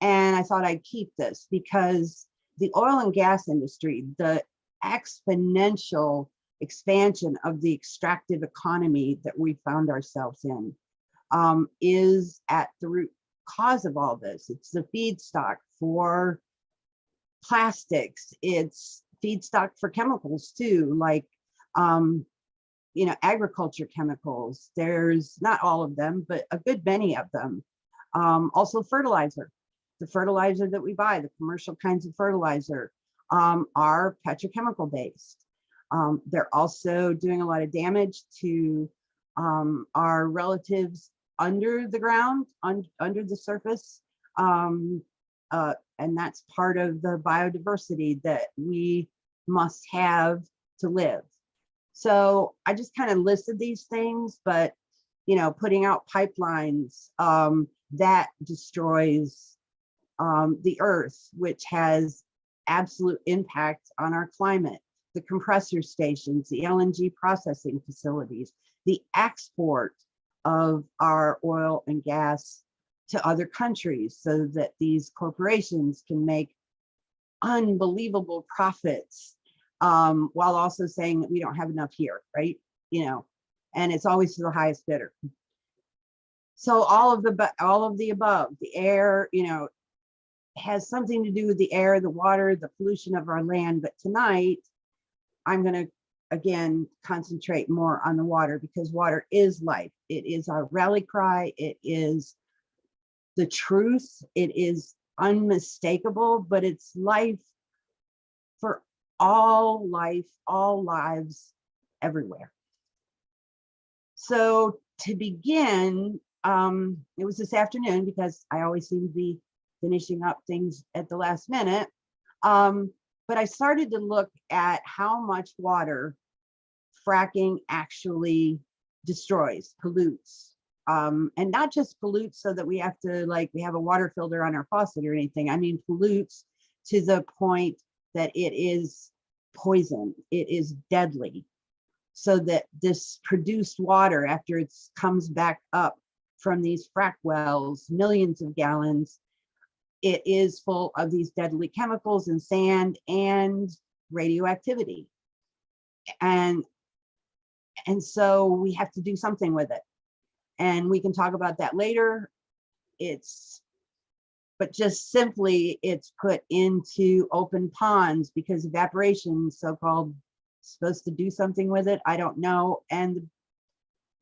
and I thought I'd keep this because the oil and gas industry, the exponential expansion of the extractive economy that we found ourselves in, is at the root cause of all this. It's the feedstock for plastics. It's feedstock for chemicals too, like agriculture chemicals. There's not all of them, but a good many of them. Also fertilizer. The fertilizer that we buy, the commercial kinds of fertilizer, are petrochemical based. They're also doing a lot of damage to our relatives under the ground, under the surface. And that's part of the biodiversity that we must have to live. So I just kind of listed these things, but putting out pipelines that destroys the earth, which has absolute impact on our climate, the compressor stations, the LNG processing facilities, the export of our oil and gas to other countries so that these corporations can make unbelievable profits, while also saying that we don't have enough here, right? And it's always to the highest bidder. So all of the above, the air, has something to do with the air, the water, the pollution of our land. But tonight, I'm going to, again, concentrate more on the water, because water is life. It is our rally cry. It is the truth. It is unmistakable, but it's life for all life, all lives, everywhere. So to begin, it was this afternoon, because I always seem to be finishing up things at the last minute. But I started to look at how much water fracking actually destroys, pollutes, and not just pollutes so that we have to, we have a water filter on our faucet or anything. I mean, pollutes to the point that it is poison, it is deadly. So that this produced water, after it comes back up from these frack wells, millions of gallons, it is full of these deadly chemicals and sand and radioactivity. and so we have to do something with it. And we can talk about that later. But just simply it's put into open ponds because evaporation, so-called, supposed to do something with it. I don't know. And the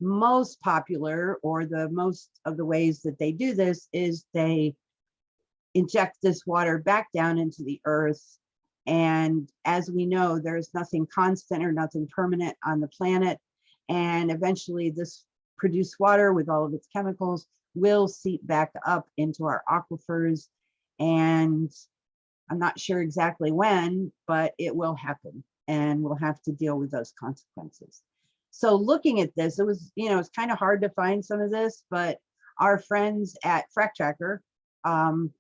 most popular, or the most of the ways that they do this, is they inject this water back down into the earth. And as we know, there's nothing constant or nothing permanent on the planet. And eventually this produced water with all of its chemicals will seep back up into our aquifers. And I'm not sure exactly when, but it will happen. And we'll have to deal with those consequences. So looking at this, it was, it's kind of hard to find some of this, but our friends at Frack Tracker, and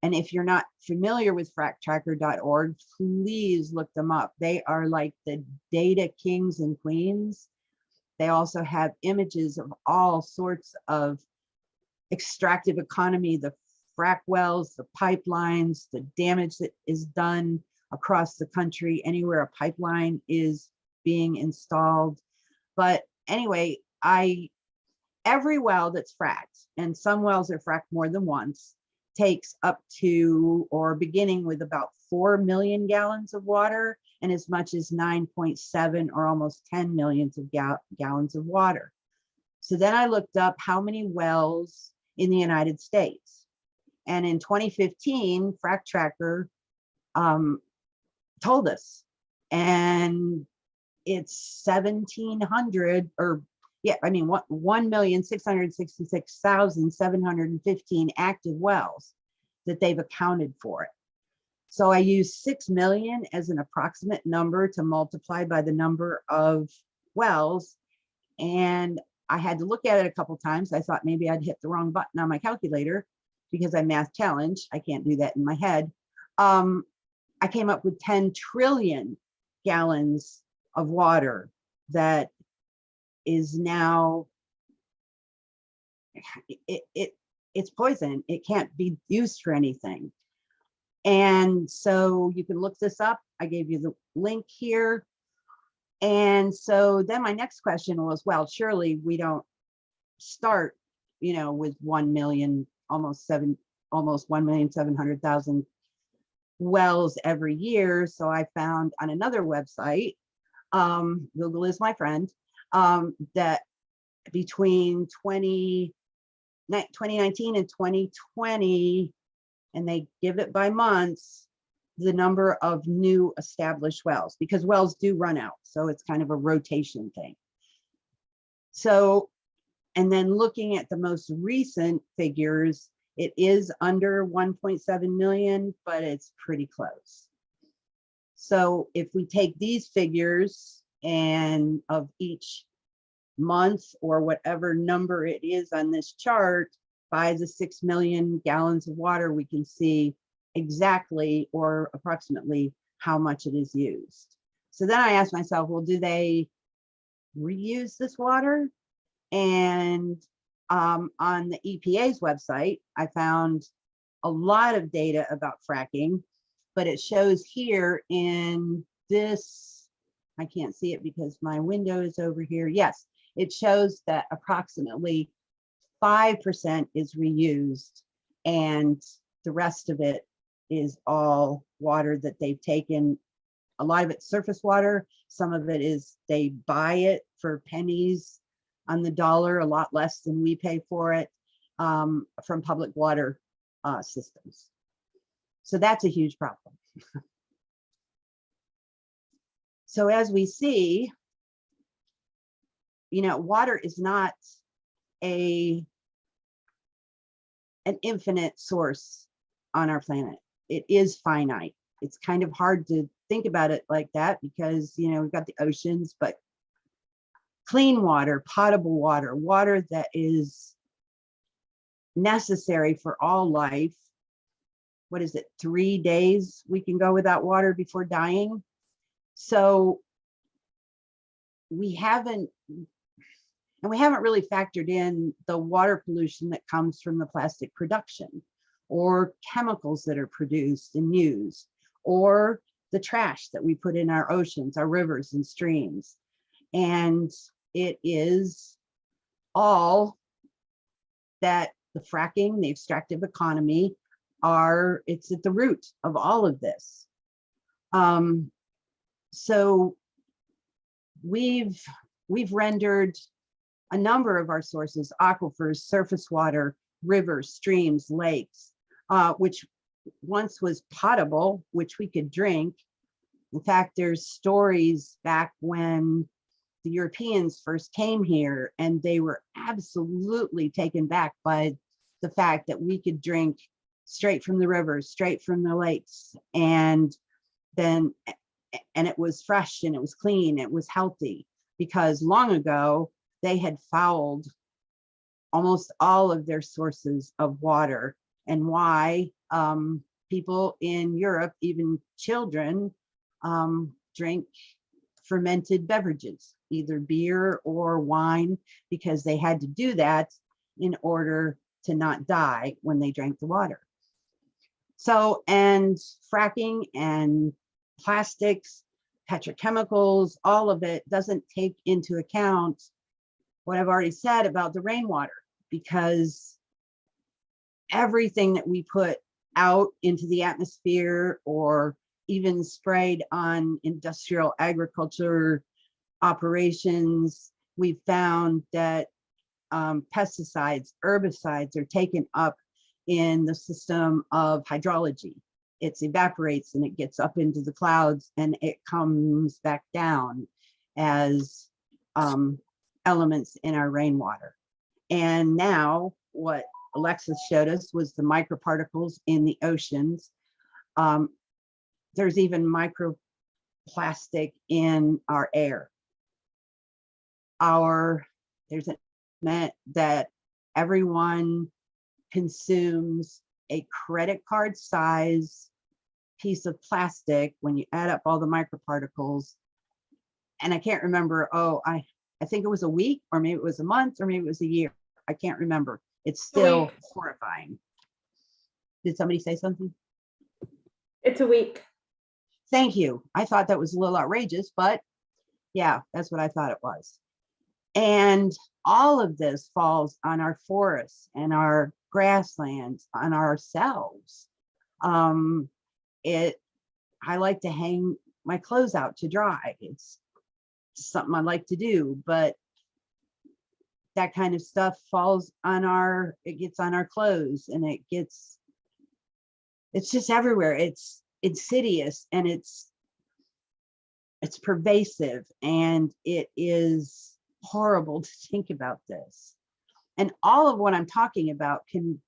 if you're not familiar with fracktracker.org, please look them up. They are like the data kings and queens. They also have images of all sorts of extractive economy, the frack wells, the pipelines, the damage that is done across the country, anywhere a pipeline is being installed. But anyway, every well that's fracked, and some wells are fracked more than once, takes up to, or beginning with, about 4 million gallons of water and as much as 9.7 or almost 10 millions of gallons of water. So then I looked up how many wells in the United States. And in 2015, Frack Tracker told us, and it's 1,700, or 1,666,715 active wells that they've accounted for it. So I used 6 million as an approximate number to multiply by the number of wells. And I had to look at it a couple times. I thought maybe I'd hit the wrong button on my calculator because I'm math challenged. I can't do that in my head. I came up with 10 trillion gallons of water that is now, it's poison. It can't be used for anything. And so you can look this up. I gave you the link here. And so then my next question was, well, surely we don't start, with 1 million, almost 1,700,000 wells every year. So I found on another website, Google is my friend, that between 2019 and 2020, and they give it by months, the number of new established wells, because wells do run out. So it's kind of a rotation thing. So, and then looking at the most recent figures, it is under 1.7 million, but it's pretty close. So if we take these figures and of each month or whatever number it is on this chart by the 6 million gallons of water, we can see exactly or approximately how much it is used. So then I asked myself, well, do they reuse this water? And on the EPA's website, I found a lot of data about fracking, but it shows here in this, I can't see it because my window is over here. Yes, it shows that approximately 5% is reused, and the rest of it is all water that they've taken. A lot of it's surface water. Some of it is they buy it for pennies on the dollar, a lot less than we pay for it, from public water systems. So that's a huge problem. So as we see, water is not an infinite source on our planet. It is finite. It's kind of hard to think about it like that because, we've got the oceans, but clean water, potable water, water that is necessary for all life. What is it? 3 days we can go without water before dying. So we haven't really factored in the water pollution that comes from the plastic production, or chemicals that are produced and used, or the trash that we put in our oceans, our rivers and streams. And it is all that the fracking, the extractive economy it's at the root of all of this. So we've rendered a number of our sources, aquifers, surface water, rivers, streams, lakes, which once was potable, which we could drink. In fact, there's stories back when the Europeans first came here, and they were absolutely taken back by the fact that we could drink straight from the rivers, straight from the lakes, and it was fresh and it was clean, it was healthy, because long ago they had fouled almost all of their sources of water. And why people in Europe, even children, drink fermented beverages, either beer or wine, because they had to do that in order to not die when they drank the water. So, and fracking and plastics, petrochemicals, all of it doesn't take into account what I've already said about the rainwater, because everything that we put out into the atmosphere or even sprayed on industrial agriculture operations, we've found that pesticides, herbicides are taken up in the system of hydrology. It evaporates and it gets up into the clouds and it comes back down as elements in our rainwater. And now what Alexis showed us was the microparticles in the oceans. There's even microplastic in our air. There's a meant that everyone consumes a credit card size piece of plastic when you add up all the microparticles. And I can't remember, I think it was a week, or maybe it was a month, or maybe it was a year. I can't remember. It's still horrifying. Did somebody say something? It's a week. Thank you. I thought that was a little outrageous, but yeah, that's what I thought it was. And all of this falls on our forests and our grasslands, on ourselves. I like to hang my clothes out to dry. It's something I like to do, but that kind of stuff falls on it gets on our clothes, and it's just everywhere. It's insidious, and it's pervasive, and it is horrible to think about this. And all of what I'm talking about can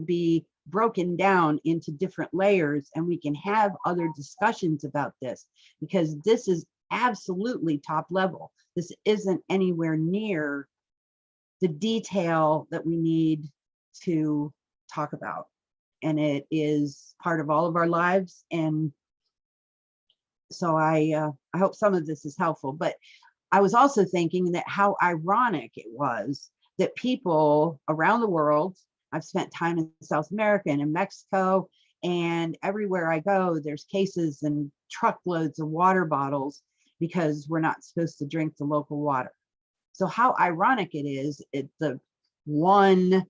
be broken down into different layers, and we can have other discussions about this, because this is absolutely top level. This isn't anywhere near the detail that we need to talk about. And it is part of all of our lives. And so I hope some of this is helpful. But I was also thinking that how ironic it was that people around the world, I've spent time in South America and in Mexico, and everywhere I go, there's cases and truckloads of water bottles because we're not supposed to drink the local water. So how ironic it is, the one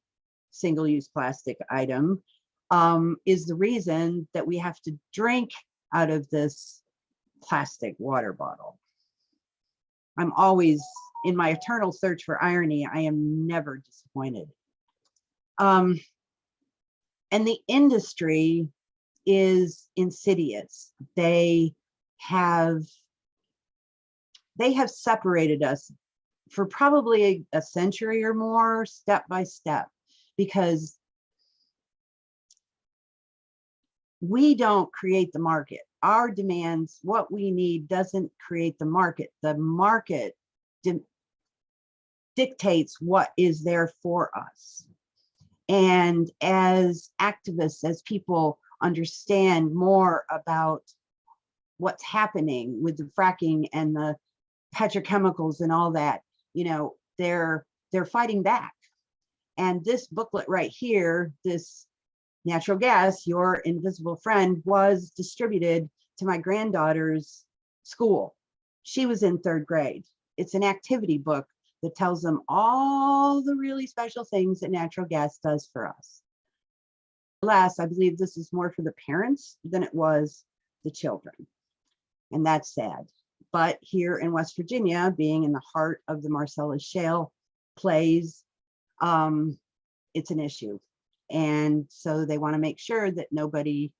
single-use plastic item is the reason that we have to drink out of this plastic water bottle. I'm always, in my eternal search for irony, I am never disappointed. And the industry is insidious. They have separated us for probably a century or more, step by step, because we don't create the market. Our demands, what we need, doesn't create the market. The market dictates what is there for us. And as activists, as people understand more about what's happening with the fracking and the petrochemicals and all that, they're fighting back. And this booklet right here, this natural gas, your invisible friend, was distributed to my granddaughter's school. She was in 3rd grade. It's an activity book that tells them all the really special things that natural gas does for us. Alas, I believe this is more for the parents than it was the children. And that's sad. But here in West Virginia, being in the heart of the Marcellus Shale plays, it's an issue. And so they want to make sure that nobody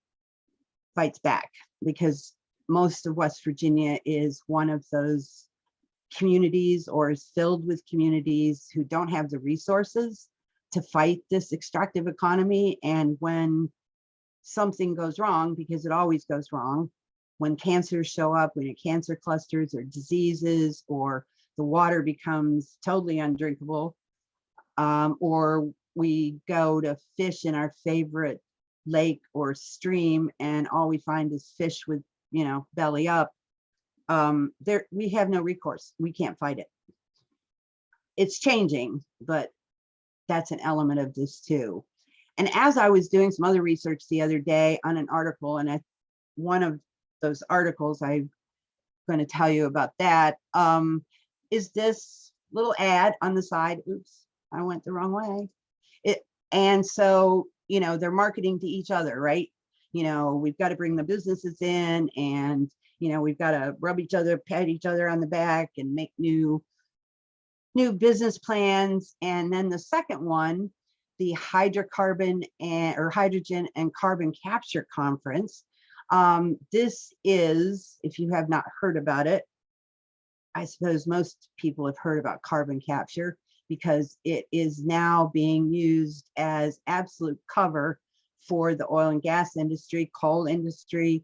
fights back, because most of West Virginia is one of those communities, or is filled with communities who don't have the resources to fight this extractive economy. And when something goes wrong, because it always goes wrong, when cancers show up, when cancer clusters or diseases, or the water becomes totally undrinkable, or we go to fish in our favorite lake or stream and all we find is fish with, belly up, we have no recourse. We can't fight it. It's changing, but that's an element of this too. And as I was doing some other research the other day on an article, and one of those articles I'm going to tell you about that, is this little ad on the side. Oops, I went the wrong way. And so, they're marketing to each other, right? We've got to bring the businesses in, and we've got to rub each other, pat each other on the back, and make new business plans. And then the second one, the hydrogen and carbon capture conference. This is, if you have not heard about it, I suppose most people have heard about carbon capture, because it is now being used as absolute cover for the oil and gas industry, coal industry,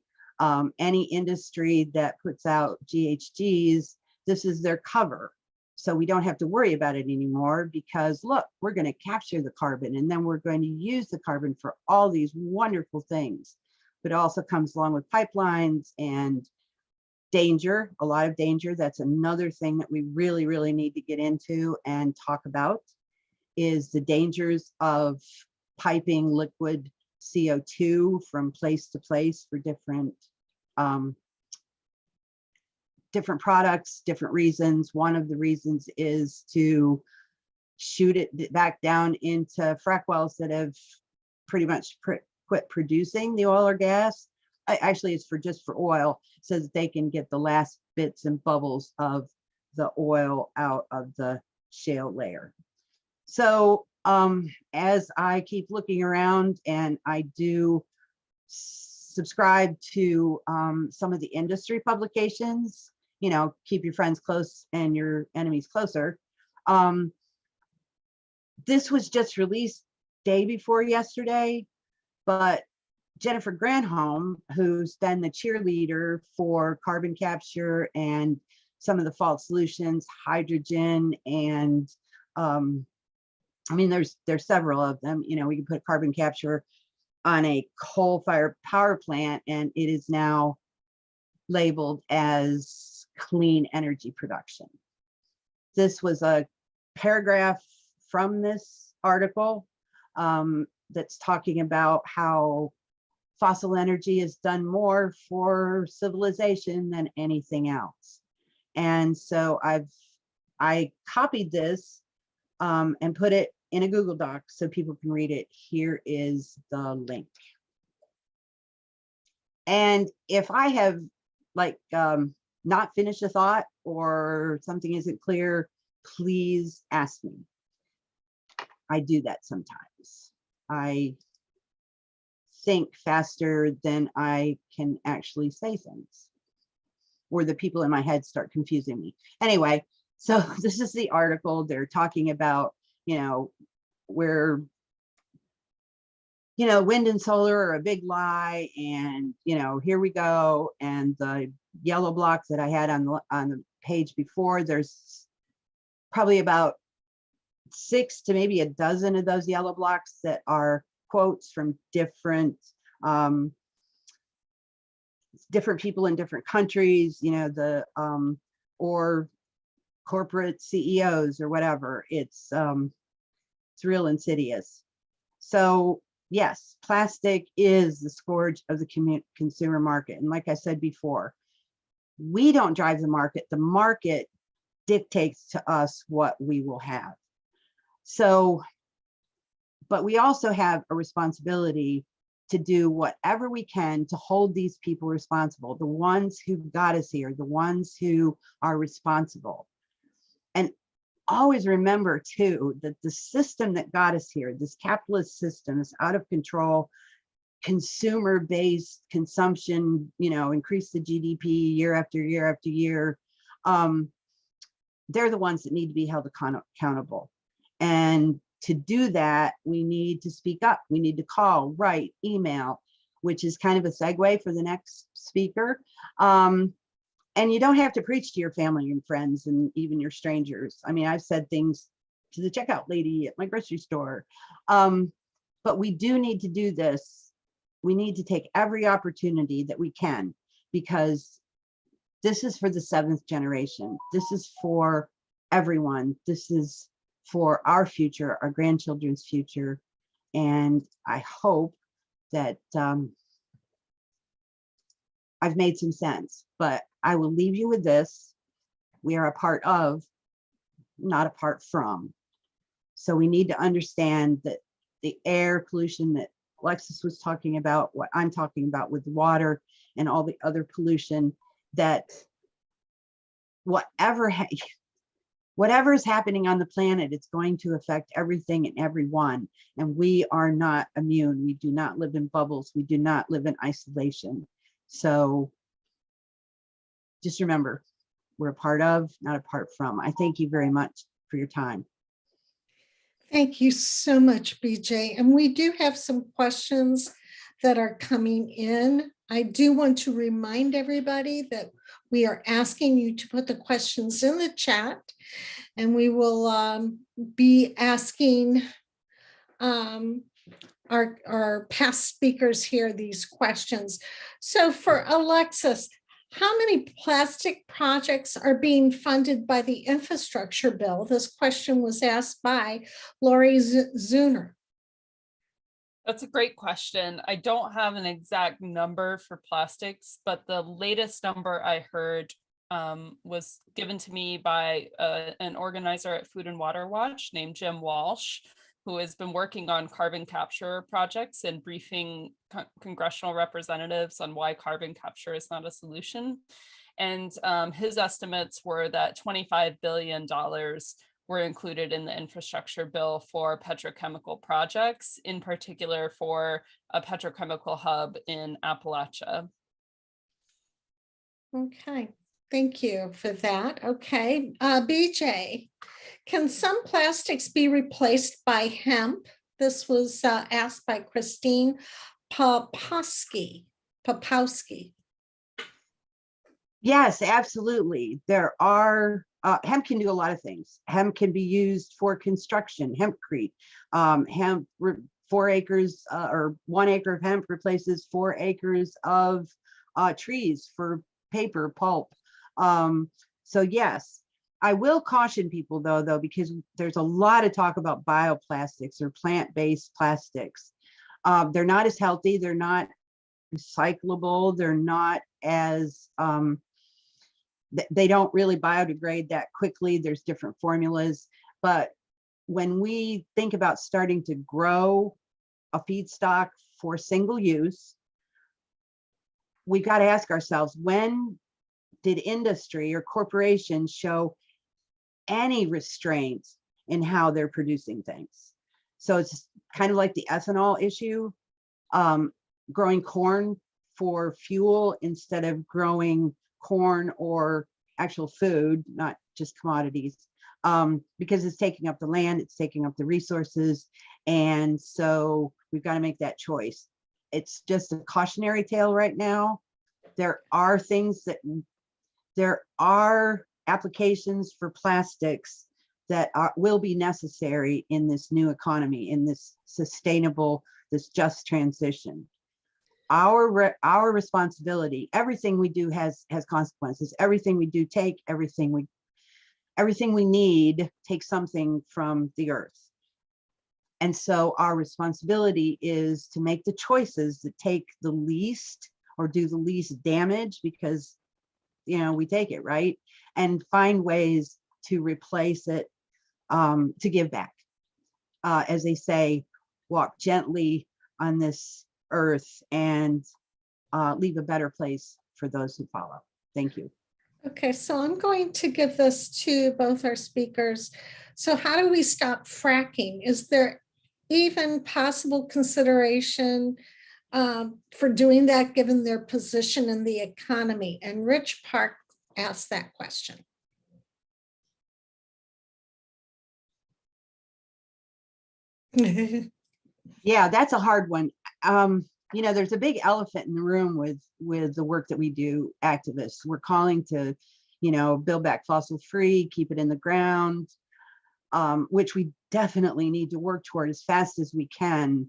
any industry that puts out GHGs. This is their cover. So we don't have to worry about it anymore, because look, we're going to capture the carbon, and then we're going to use the carbon for all these wonderful things. But it also comes along with pipelines and danger, a lot of danger. That's another thing that we really, really need to get into and talk about, is the dangers of piping liquid CO2 from place to place for different products, different reasons. One of the reasons is to shoot it back down into frac wells that have pretty much quit producing the oil or gas. Actually, it's just for oil, so that they can get the last bits and bubbles of the oil out of the shale layer. So as I keep looking around, and I do subscribe to some of the industry publications, keep your friends close and your enemies closer. This was just released day before yesterday, but Jennifer Granholm, who's been the cheerleader for carbon capture and some of the fault solutions, hydrogen, and there's several of them. We can put carbon capture on a coal-fired power plant, and it is now labeled as clean energy production. This was a paragraph from this article that's talking about how fossil energy has done more for civilization than anything else. And so I copied this and put it in a Google Doc so people can read it. Here is the link. And if I have not finished a thought or something isn't clear, please ask me. I do that sometimes. I think faster than I can actually say things, or the people in my head start confusing me. Anyway, so this is the article. They're talking about, where, wind and solar are a big lie, and, here we go. And the yellow blocks that I had on the page before, there's probably about 6 to maybe a dozen of those yellow blocks that are quotes from different people in different countries, or corporate CEOs or whatever. It's real insidious. So yes, plastic is the scourge of the consumer market. And like I said before, we don't drive the market dictates to us what we will have. So, but we also have a responsibility to do whatever we can to hold these people responsible, the ones who got us here, the ones who are responsible. And always remember too, that the system that got us here, this capitalist system, is out of control, consumer-based consumption, increase the GDP year after year after year. They're the ones that need to be held accountable. And to do that, we need to speak up. We need to call, write, email, which is kind of a segue for the next speaker. And you don't have to preach to your family and friends and even your strangers. I mean, I've said things to the checkout lady at my grocery store. But we do need to do this. We need to take every opportunity that we can, because this is for the 7th generation. This is for everyone. This is for our future, our grandchildren's future. And I hope that I've made some sense, but I will leave you with this. We are a part of, not apart from. So we need to understand that the air pollution that Alexis was talking about, what I'm talking about with water and all the other pollution, that whatever is happening on the planet, it's going to affect everything and everyone. And we are not immune. We do not live in bubbles. We do not live in isolation. So just remember, we're a part of, not apart from. I thank you very much for your time. Thank you so much, BJ. And we do have some questions that are coming in. I do want to remind everybody that we are asking you to put the questions in the chat, and we will be asking our past speakers here these questions. So for Alexis, how many plastic projects are being funded by the infrastructure bill? This question was asked by Lori Zuner. That's a great question. I don't have an exact number for plastics, but the latest number I heard was given to me by an organizer at Food and Water Watch named Jim Walsh, who has been working on carbon capture projects and briefing congressional representatives on why carbon capture is not a solution. And his estimates were that $25 billion were included in the infrastructure bill for petrochemical projects, in particular for a petrochemical hub in Appalachia. Okay, thank you for that. Okay, BJ, can some plastics be replaced by hemp? This was asked by Christine Popowski. Yes, absolutely. There are, hemp can do a lot of things. Hemp can be used for construction, hempcrete. Hemp, 4 acres or 1 acre of hemp replaces 4 acres of trees for paper, pulp. So yes, I will caution people though, because there's a lot of talk about bioplastics or plant-based plastics. They're not as healthy, they're not recyclable, they're not as, they don't really biodegrade that quickly. There's different formulas. But when we think about starting to grow a feedstock for single use, we've got to ask ourselves, when did industry or corporations show any restraints in how they're producing things? So it's kind of like the ethanol issue, growing corn for fuel instead of growing corn or actual food, not just commodities, because it's taking up the land, it's taking up the resources. And so we've got to make that choice. It's just a cautionary tale right now. There are things that, there are applications for plastics that will be necessary in this new economy, in this sustainable, this just transition. Our responsibility, everything we do has consequences. Everything we do take, everything we need takes something from the earth. And so our responsibility is to make the choices that take the least or do the least damage, because, you know, we take it, right? And find ways to replace it, to give back. As they say, walk gently on this earth and leave a better place for those who follow. Thank you. Okay, so I'm going to give this to both our speakers. So how do we stop fracking? Is there even possible consideration for doing that given their position in the economy? And Rich Park asked that question. Yeah, that's a hard one. You know, there's a big elephant in the room with the work that we do, activists. We're calling to, you know, build back fossil free, keep it in the ground, which we definitely need to work toward as fast as we can.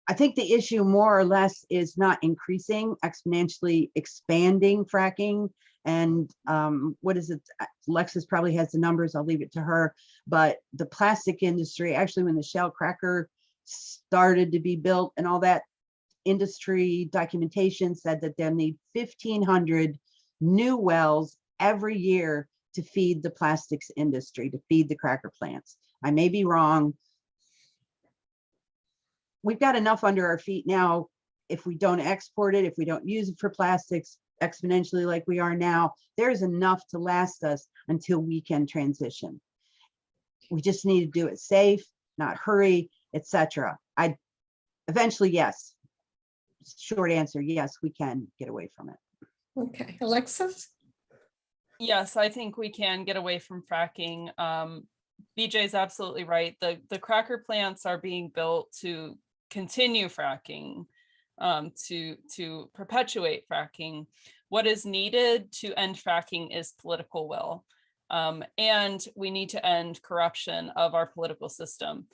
I think the issue more or less is not increasing, exponentially expanding fracking. And what is it? Alexis probably has the numbers, I'll leave it to her. But the plastic industry, actually when the Shell cracker started to be built and all that, industry documentation said that they'll need 1,500 new wells every year to feed the plastics industry, to feed the cracker plants. I may be wrong. We've got enough under our feet now. If we don't export it, if we don't use it for plastics exponentially like we are now, there's enough to last us until we can transition. We just need to do it safe, not hurry, etc. Eventually, yes. Short answer, yes, we can get away from it. Okay, Alexis? Yes, I think we can get away from fracking. BJ is absolutely right. The cracker plants are being built to continue fracking, to perpetuate fracking. What is needed to end fracking is political will. And we need to end corruption of our political system.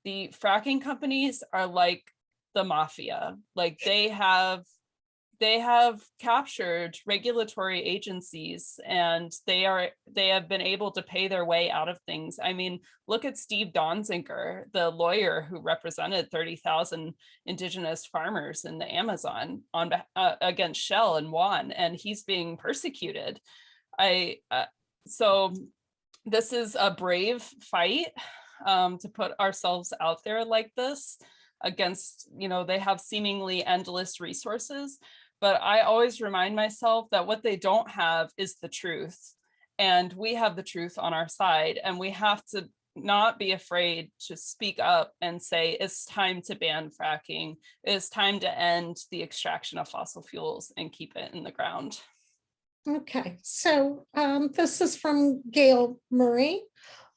The fracking companies are like the mafia. Like they have captured regulatory agencies, and they have been able to pay their way out of things. I mean, look at Steve Donziger, the lawyer who represented 30,000 indigenous farmers in the Amazon on against Shell and won, and he's being persecuted. So this is a brave fight to put ourselves out there like this against, you know, they have seemingly endless resources. But I always remind myself that what they don't have is the truth. And we have the truth on our side. And we have to not be afraid to speak up and say, it's time to ban fracking. It's time to end the extraction of fossil fuels and keep it in the ground. Okay, so this is from Gail Murray.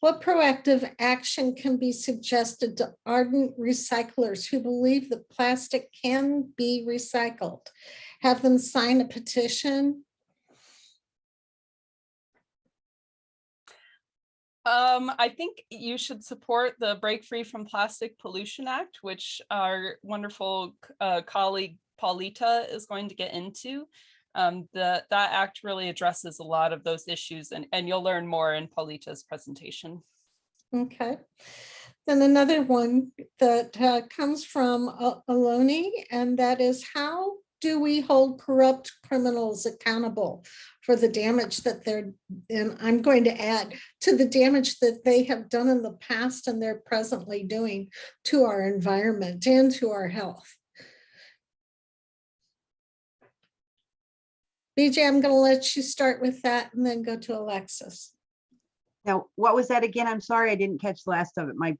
What proactive action can be suggested to ardent recyclers who believe that plastic can be recycled? Have them sign a petition? I think you should support the Break Free from Plastic Pollution Act, which our wonderful colleague Paulita is going to get into. That act really addresses a lot of those issues, and you'll learn more in Paulita's presentation. Okay. Then another one that comes from Aloni, and that is, how do we hold corrupt criminals accountable for the damage that and I'm going to add, to the damage that they have done in the past and they're presently doing to our environment and to our health? BJ, I'm going to let you start with that and then go to Alexis. Now, what was that again? I'm sorry, I didn't catch the last of it.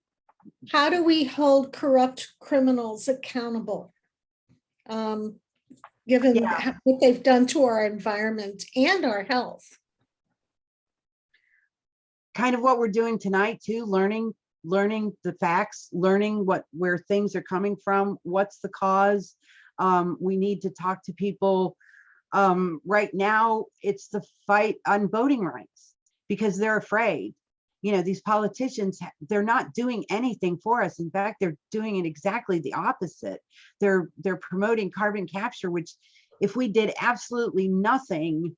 How do we hold corrupt criminals accountable, given what they've done to our environment and our health? Kind of what we're doing tonight too, learning the facts, learning where things are coming from, what's the cause. We need to talk to people. Right now, it's the fight on voting rights because they're afraid. You know, these politicians, they're not doing anything for us. In fact, they're doing it exactly the opposite. They're promoting carbon capture, which if we did absolutely nothing,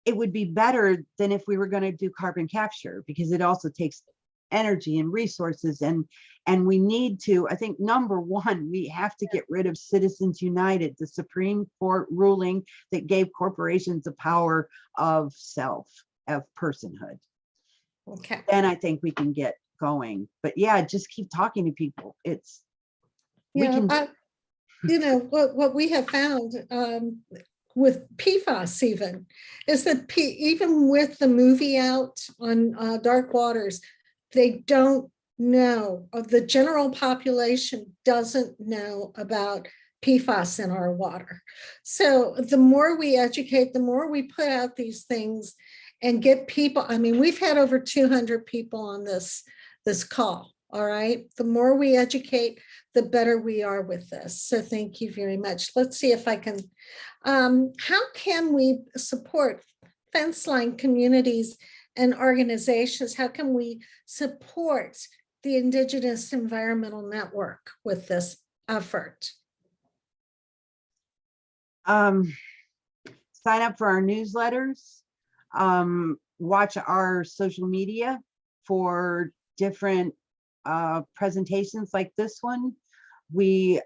it would be better than if we were going to do carbon capture, because it also takes energy and resources, and we need to, I think, number one, we have to get rid of Citizens United, the Supreme Court ruling that gave corporations the power of self, of personhood. Okay. Then I think we can get going. But yeah, just keep talking to people. It's we can. You know what we have found with PFAS even is that even with the movie out on Dark Waters, they don't know, of the general population doesn't know about PFAS in our water. So the more we educate, the more we put out these things and get people, I mean, we've had over 200 people on this call, all right? The more we educate, the better we are with this. So thank you very much. Let's see if I can, how can we support fence line communities and organizations? How can we support the Indigenous Environmental Network with this effort? Sign up for our newsletters, watch our social media for different presentations like this one. We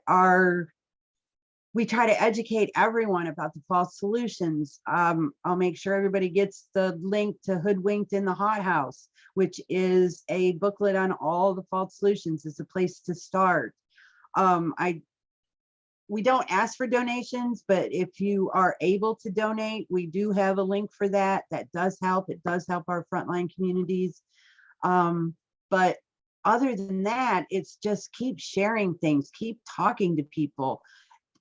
try to educate everyone about the false solutions. I'll make sure everybody gets the link to Hoodwinked in the Hothouse, which is a booklet on all the false solutions. It's a place to start. We don't ask for donations, but if you are able to donate, we do have a link for that. That does help. It does help our frontline communities. But other than that, it's just keep sharing things, keep talking to people.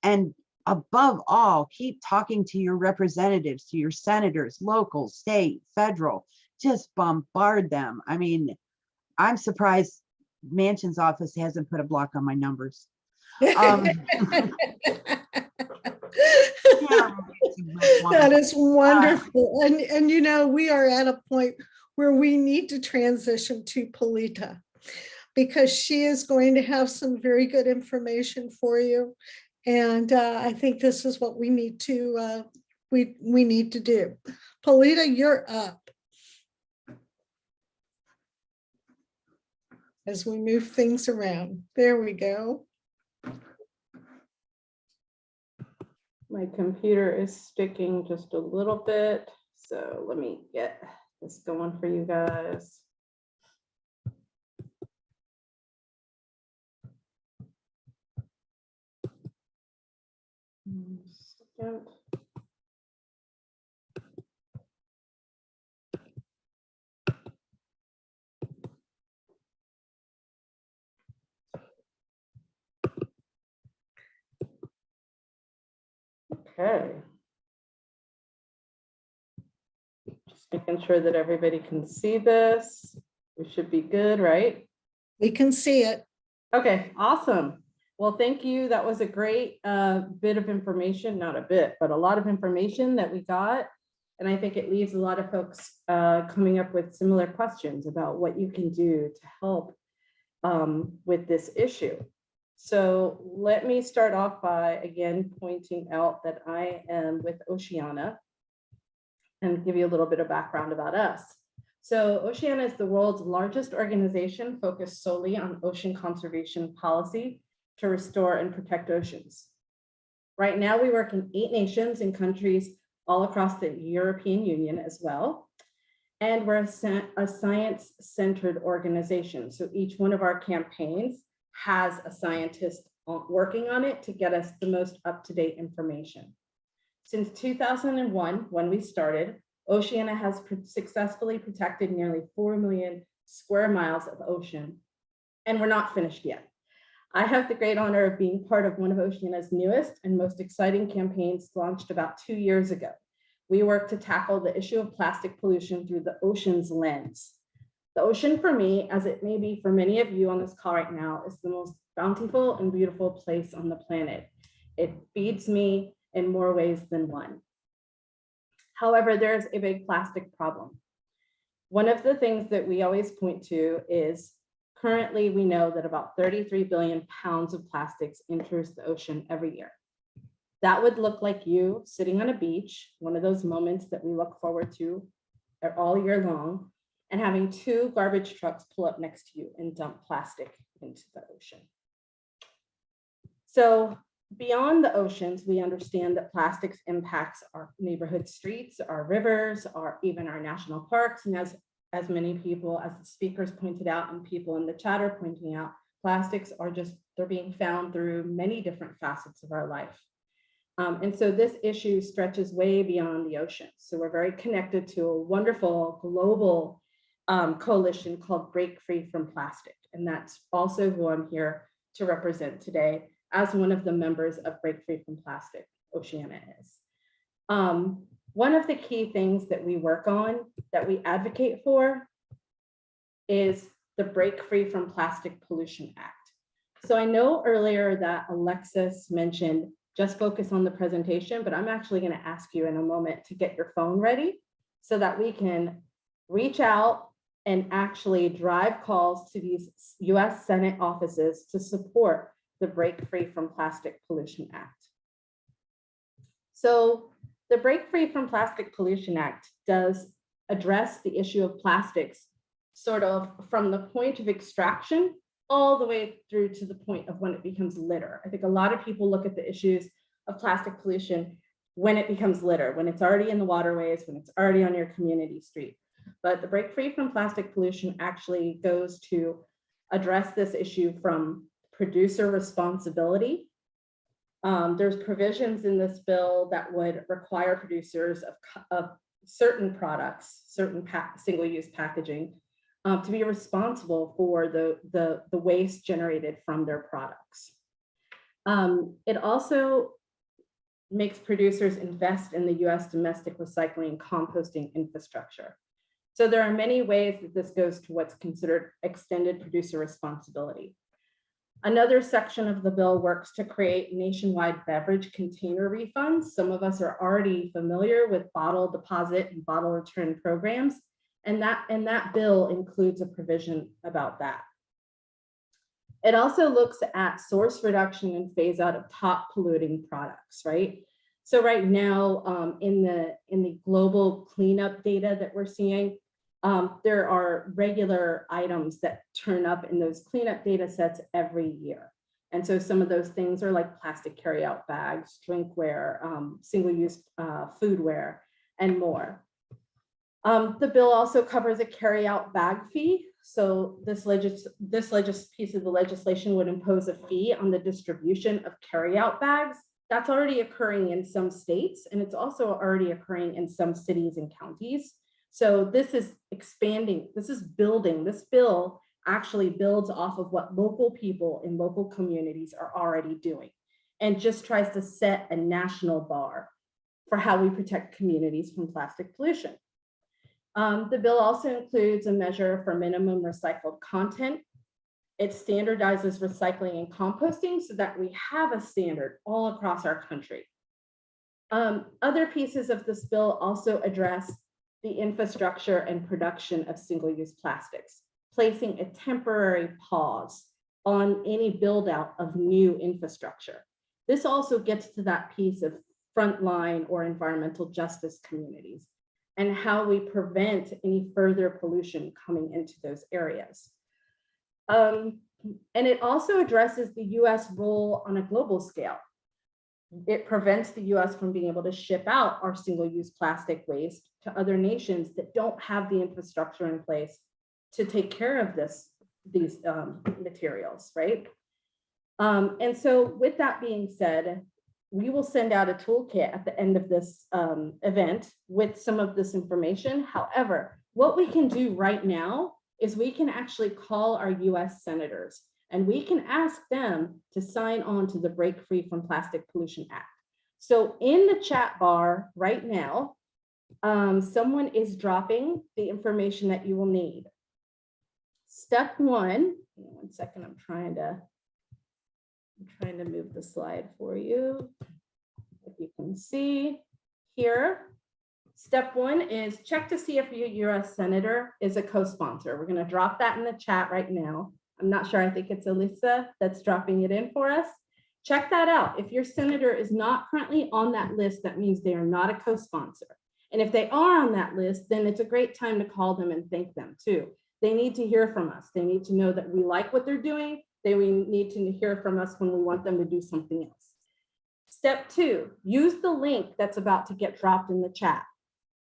And above all, keep talking to your representatives, to your senators, local, state, federal. Just bombard them. I mean, I'm surprised Manchin's office hasn't put a block on my numbers. That is wonderful. And you know, we are at a point where we need to transition to Polita, because she is going to have some very good information for you. And I think this is what we need to we need to do. Polita, you're up. As we move things around. There we go. My computer is sticking just a little bit, so let me get this going for you guys. Second. Okay. Just making sure that everybody can see this. We should be good, right? We can see it. Okay, awesome. Well, thank you. That was a great bit of information, not a bit, but a lot of information that we got. And I think it leaves a lot of folks coming up with similar questions about what you can do to help with this issue. So let me start off by, again, pointing out that I am with Oceana and give you a little bit of background about us. So Oceana is the world's largest organization focused solely on ocean conservation policy to restore and protect oceans. Right now, we work in 8 nations and countries all across the European Union as well. And we're a science-centered organization. So each one of our campaigns has a scientist working on it to get us the most up-to-date information. Since 2001, when we started, Oceana has successfully protected nearly 4 million square miles of ocean, and we're not finished yet. I have the great honor of being part of one of Oceana's newest and most exciting campaigns launched about 2 years ago. We work to tackle the issue of plastic pollution through the ocean's lens. The ocean for me, as it may be for many of you on this call right now, is the most bountiful and beautiful place on the planet. It feeds me in more ways than one. However, there's a big plastic problem. One of the things that we always point to is currently we know that about 33 billion pounds of plastics enters the ocean every year. That would look like you sitting on a beach, one of those moments that we look forward to all year long, and having 2 garbage trucks pull up next to you and dump plastic into the ocean. So beyond the oceans, we understand that plastics impacts our neighborhood streets, our rivers, even our national parks. And as many people, as the speakers pointed out and people in the chat are pointing out, plastics are they're being found through many different facets of our life. And so this issue stretches way beyond the ocean. So we're very connected to a wonderful global coalition called Break Free from Plastic. And that's also who I'm here to represent today as one of the members of Break Free from Plastic, Oceana is. One of the key things that we work on, that we advocate for, is the Break Free from Plastic Pollution Act. So I know earlier that Alexis mentioned just focus on the presentation, but I'm actually going to ask you in a moment to get your phone ready so that we can reach out and actually drive calls to these US Senate offices to support the Break Free from Plastic Pollution Act. So the Break Free from Plastic Pollution Act does address the issue of plastics sort of from the point of extraction all the way through to the point of when it becomes litter. I think a lot of people look at the issues of plastic pollution when it becomes litter, when it's already in the waterways, when it's already on your community street. But the Break Free from Plastic Pollution actually goes to address this issue from producer responsibility. There's provisions in this bill that would require producers of certain products, certain single-use packaging, to be responsible for the waste generated from their products. It also makes producers invest in the US domestic recycling and composting infrastructure. So there are many ways that this goes to what's considered extended producer responsibility. Another section of the bill works to create nationwide beverage container refunds. Some of us are already familiar with bottle deposit and bottle return programs, and that bill includes a provision about that. It also looks at source reduction and phase out of top polluting products, right? So right now, in the global cleanup data that we're seeing, there are regular items that turn up in those cleanup data sets every year. And so some of those things are like plastic carryout bags, drinkware, single-use foodware, and more. The bill also covers a carryout bag fee. So this piece of the legislation would impose a fee on the distribution of carryout bags. That's already occurring in some states, and it's also already occurring in some cities and counties. So this is expanding, this is building, this bill actually builds off of what local people in local communities are already doing and just tries to set a national bar for how we protect communities from plastic pollution. The bill also includes a measure for minimum recycled content. It standardizes recycling and composting so that we have a standard all across our country. Other pieces of this bill also address the infrastructure and production of single-use plastics, placing a temporary pause on any build out of new infrastructure. This also gets to that piece of frontline or environmental justice communities and how we prevent any further pollution coming into those areas. And it also addresses the US role on a global scale. It prevents the US from being able to ship out our single-use plastic waste to other nations that don't have the infrastructure in place to take care of these materials, right? And so with that being said, we will send out a toolkit at the end of this event with some of this information. However, what we can do right now is we can actually call our US senators and we can ask them to sign on to the Break Free from Plastic Pollution Act. So in the chat bar right now, someone is dropping the information that you will need. Step one second, I'm trying to move the slide for you. If you can see here, step one is check to see if your US senator is a co-sponsor. We're going to drop that in the chat right now. I'm not sure, I think it's Alyssa that's dropping it in for us. Check that out. If your senator is not currently on that list, that means they are not a co-sponsor. And if they are on that list, then it's a great time to call them and thank them too. They need to hear from us. They need to know that we like what they're doing. They need to hear from us when we want them to do something else. Step 2, use the link that's about to get dropped in the chat.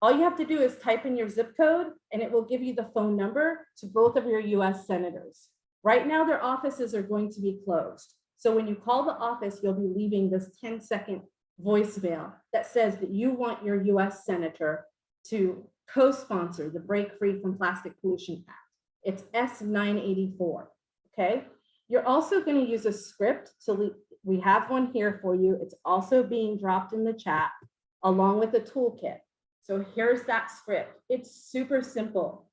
All you have to do is type in your zip code and it will give you the phone number to both of your US senators. Right now, their offices are going to be closed. So when you call the office, you'll be leaving this 10-second voicemail that says that you want your US senator to co-sponsor the Break Free from Plastic Pollution Act. It's S984, okay? You're also going to use a script. So we have one here for you. It's also being dropped in the chat along with a toolkit. So here's that script. It's super simple.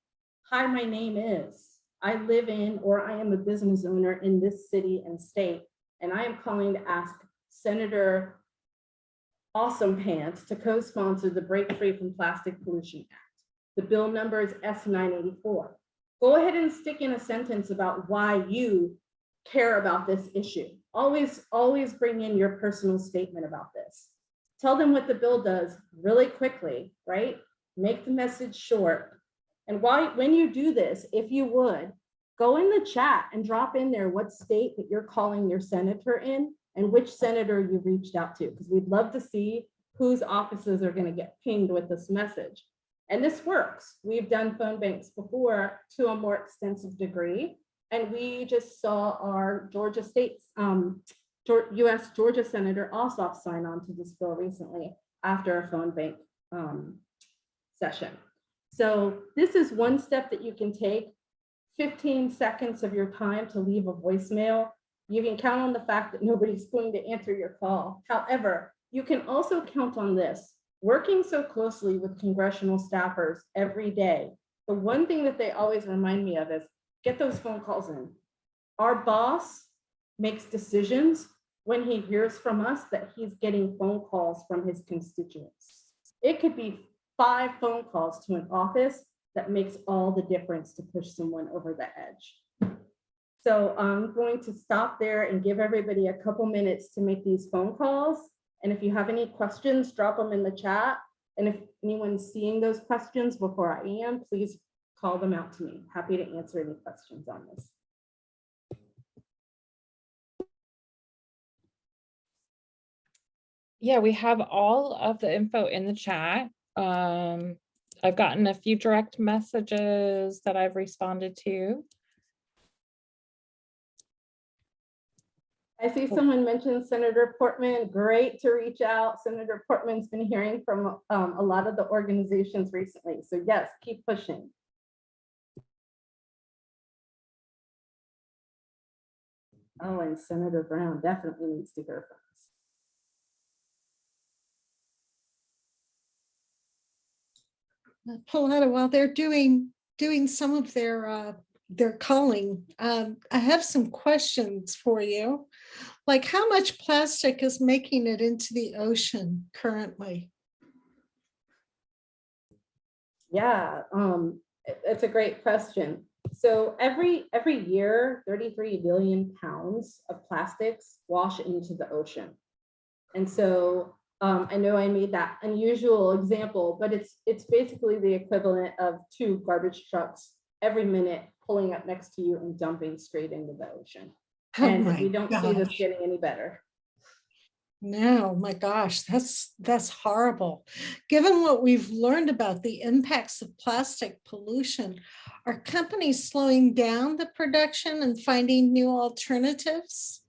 Hi, my name is, I live in, or I am a business owner in this city and state, and I am calling to ask Senator Awesome Pants to co-sponsor the Break Free from Plastic Pollution Act. The bill number is S984. Go ahead and stick in a sentence about why you care about this issue. Always bring in your personal statement about this. Tell them what the bill does really quickly, right? Make the message short. And when you do this, if you would, go in the chat and drop in there what state that you're calling your senator in and which senator you reached out to, because we'd love to see whose offices are going to get pinged with this message. And this works. We've done phone banks before to a more extensive degree. And we just saw our Georgia State's US Georgia Senator Ossoff sign on to this bill recently after a phone bank session. So this is one step that you can take. 15 seconds of your time to leave a voicemail. You can count on the fact that nobody's going to answer your call. However, you can also count on this. Working so closely with congressional staffers every day, the one thing that they always remind me of is get those phone calls in. Our boss makes decisions when he hears from us that he's getting phone calls from his constituents. It could be 5 phone calls to an office that makes all the difference to push someone over the edge. So I'm going to stop there and give everybody a couple minutes to make these phone calls. And if you have any questions, drop them in the chat. And if anyone's seeing those questions before I am, please call them out to me. Happy to answer any questions on this. Yeah, we have all of the info in the chat. I've gotten a few direct messages that I've responded to. I see someone mentioned Senator Portman. Great to reach out. Senator Portman's been hearing from a lot of the organizations recently. So yes, keep pushing. Oh, and Senator Brown definitely needs to hear from us. Pauletta, while they're doing some of their calling, I have some questions for you. Like, how much plastic is making it into the ocean currently? Yeah, it's a great question. So every year, 33 billion pounds of plastics wash into the ocean. And so I know I made that unusual example, but it's basically the equivalent of 2 garbage trucks every minute pulling up next to you and dumping straight into the ocean. And we don't see this getting any better. No, my gosh, that's horrible. Given what we've learned about the impacts of plastic pollution, are companies slowing down the production and finding new alternatives?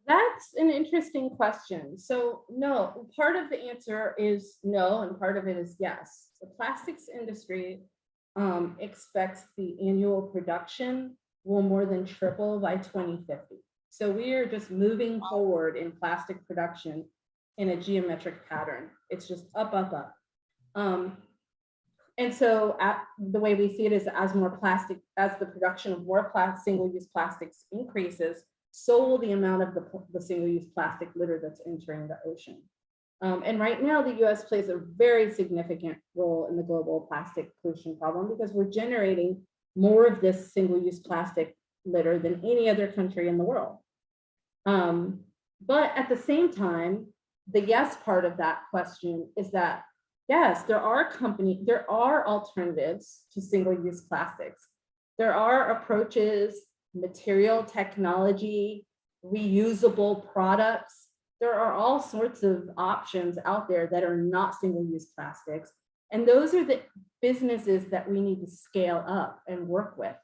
That's an interesting question. So no, part of the answer is no, and part of it is yes. The plastics industry expects the annual production will more than triple by 2050. So we are just moving forward in plastic production in a geometric pattern. It's just up, up, up. And so the way we see it is as the production of more single-use plastics increases, so will the amount of the single-use plastic litter that's entering the ocean. And right now, the US plays a very significant role in the global plastic pollution problem because we're generating more of this single-use plastic litter than any other country in the world. But at the same time, the yes part of that question is that, yes, there are alternatives to single-use plastics. There are approaches, material technology, reusable products. There are all sorts of options out there that are not single-use plastics. And those are the businesses that we need to scale up and work with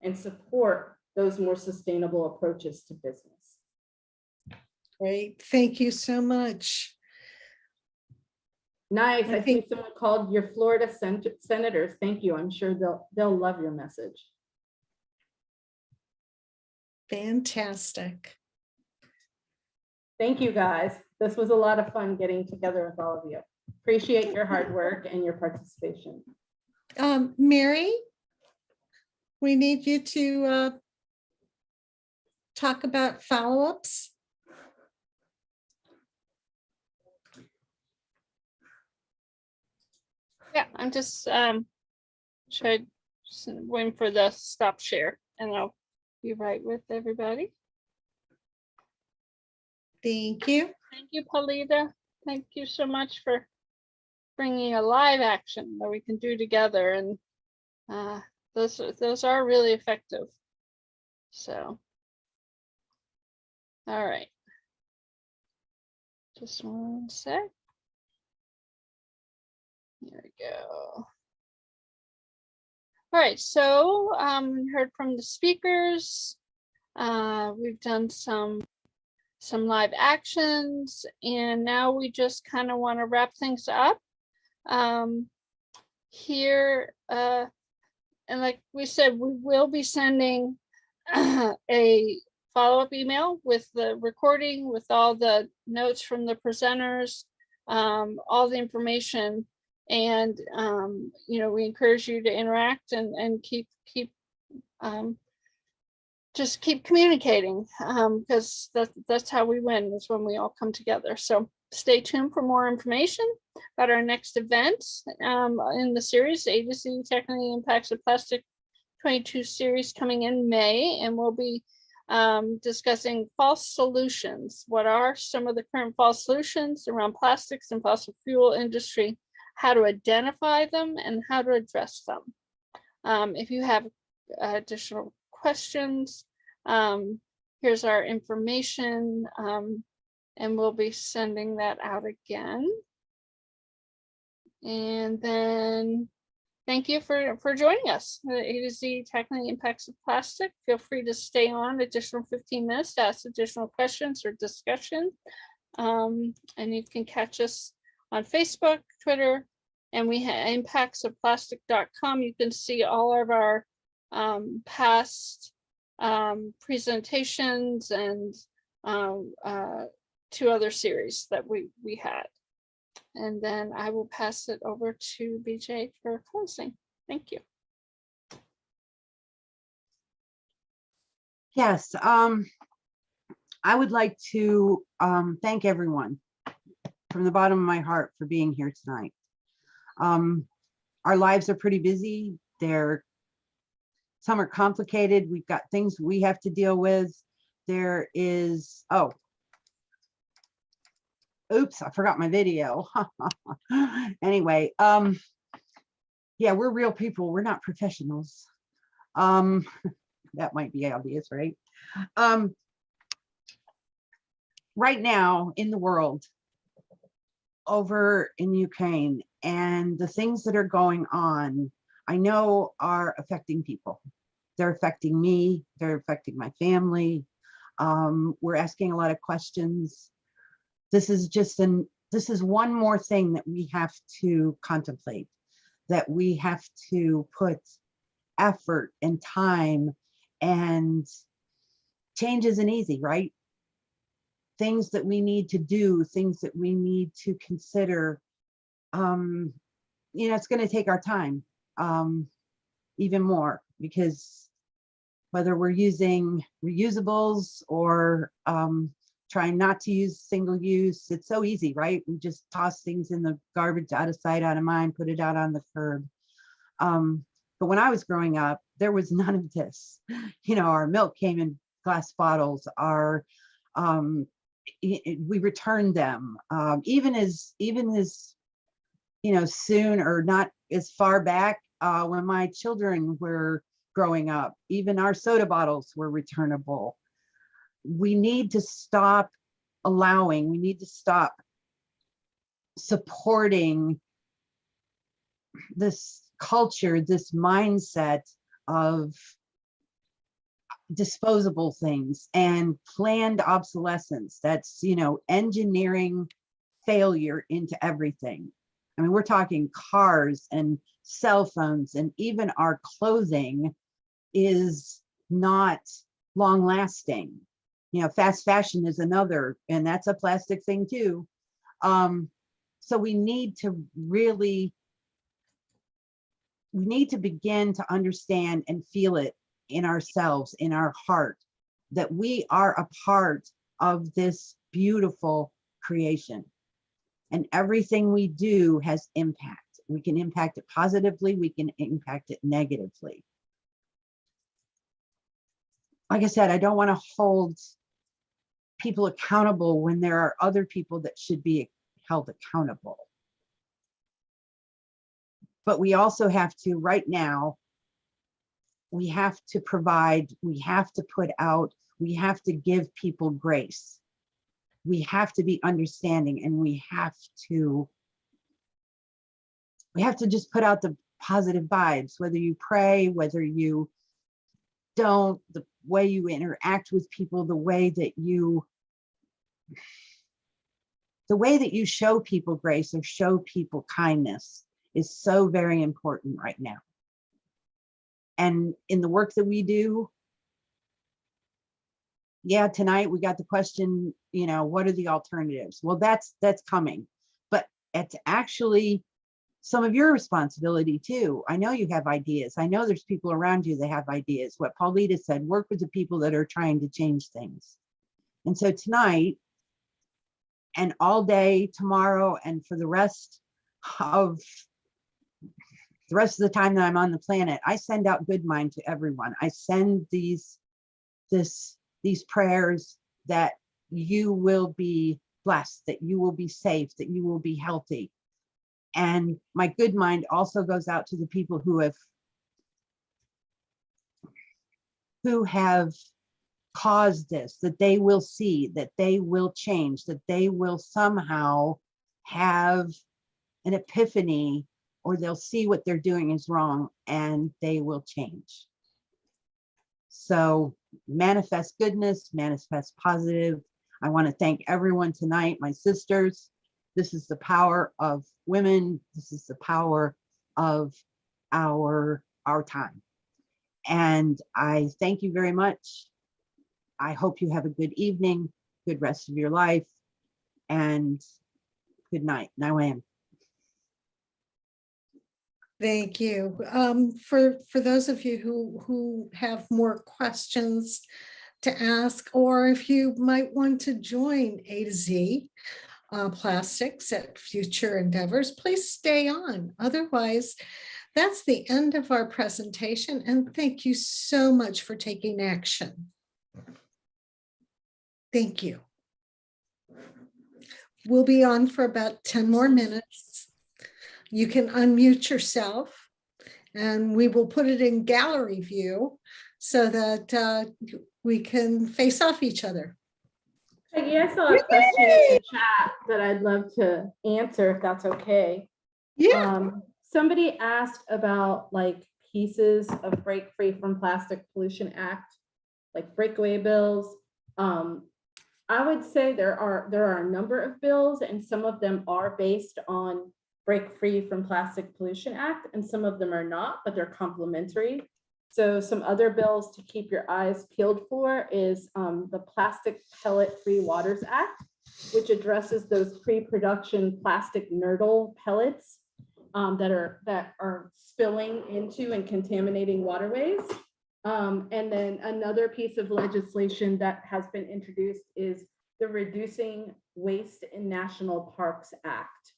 and support those more sustainable approaches to business. Great, thank you so much. Nice. I think someone called your Florida senators. Thank you. I'm sure they'll love your message. Fantastic. Thank you, guys. This was a lot of fun getting together with all of you. Appreciate your hard work and your participation. Mary, we need you to talk about follow-ups. Yeah, I'm just waiting for the stop share, and I'll be right with everybody. Thank you. Thank you, Paulita. Thank you so much for bringing a live action that we can do together, and those are really effective. So, all right, just one sec. There we go. All right, so we heard from the speakers. We've done some live actions, and now we just kind of want to wrap things up here. And like we said, we will be sending a follow-up email with the recording, with all the notes from the presenters, all the information. And you know, we encourage you to interact and just keep communicating, because that's how we win, is when we all come together. So stay tuned for more information about our next event in the series, A to Z Technically Impacts of Plastic 22 series, coming in May, and we'll be discussing false solutions. What are some of the current false solutions around plastics and fossil fuel industry, how to identify them, and how to address them. If you have additional questions, here's our information, and we'll be sending that out again. And then thank you for joining us. The A to Z Tackling Impacts of Plastic. Feel free to stay on additional 15 minutes to ask additional questions or discussion. And you can catch us on Facebook, Twitter, and we have impactsofplastic.com. You can see all of our past presentations and 2 other series that we had. And then I will pass it over to BJ for closing. Thank you. Yes, I would like to thank everyone from the bottom of my heart for being here tonight. Our lives are pretty busy. Some are complicated. We've got things we have to deal with. There is, oh, oops, I forgot my video. Anyway, yeah, we're real people. We're not professionals. That might be obvious, right? Right now in the world, over in Ukraine, and the things that are going on, I know are affecting people. They're affecting me. They're affecting my family. We're asking a lot of questions. This is one more thing that we have to contemplate, that we have to put effort and time, and change isn't easy, right? Things that we need to do, things that we need to consider, you know, it's going to take our time even more, because whether we're using reusables or trying not to use single use, it's so easy, right? We just toss things in the garbage, out of sight, out of mind, put it out on the curb. But when I was growing up, there was none of this. You know, our milk came in glass bottles, our we return them, even as soon or not as far back, when my children were growing up, even our soda bottles were returnable. We need to stop we need to stop supporting this culture, this mindset of disposable things and planned obsolescence. That's, engineering failure into everything. I mean, we're talking cars and cell phones, and even our clothing is not long lasting. Fast fashion is another, and that's a plastic thing too. So we need to begin to understand and feel it in ourselves, in our heart, that we are a part of this beautiful creation. And everything we do has impact. We can impact it positively, we can impact it negatively. Like I said, I don't want to hold people accountable when there are other people that should be held accountable. But we also have to, right now, we have to provide, we have to put out, we have to give people grace. We have to be understanding, and we have to just put out the positive vibes, whether you pray, whether you don't, the way you interact with people, the way that you show people grace or show people kindness is so very important right now. And in the work that we do, tonight we got the question, what are the alternatives? Well, that's coming, but it's actually some of your responsibility too. I know you have ideas. I know there's people around you that have ideas. What Paulita said, work with the people that are trying to change things. And so tonight and all day tomorrow and for the rest of the time that I'm on the planet, I send out good mind to everyone. I send these prayers that you will be blessed, that you will be safe, that you will be healthy. And my good mind also goes out to the people who have caused this, that they will see, that they will change, that they will somehow have an epiphany, or they'll see what they're doing is wrong and they will change. So manifest goodness, manifest positive. I want to thank everyone tonight, my sisters. This is the power of women. This is the power of our time. And I thank you very much. I hope you have a good evening, good rest of your life, and good night. Now I am. Thank you. For those of you who have more questions to ask, or if you might want to join A to Z Plastics at future endeavors, please stay on. Otherwise, that's the end of our presentation, and thank you so much for taking action. Thank you. We'll be on for about 10 more minutes. You can unmute yourself, and we will put it in gallery view so that we can face off each other. Peggy, I saw a question in the chat that I'd love to answer, if that's okay. Yeah. Somebody asked about like pieces of Break Free from Plastic Pollution Act, like breakaway bills. I would say there are a number of bills, and some of them are based on Break Free from Plastic Pollution Act, and some of them are not, but they're complementary. So some other bills to keep your eyes peeled for is the Plastic Pellet Free Waters Act, which addresses those pre-production plastic nurdle pellets that are spilling into and contaminating waterways. And then another piece of legislation that has been introduced is the Reducing Waste in National Parks Act.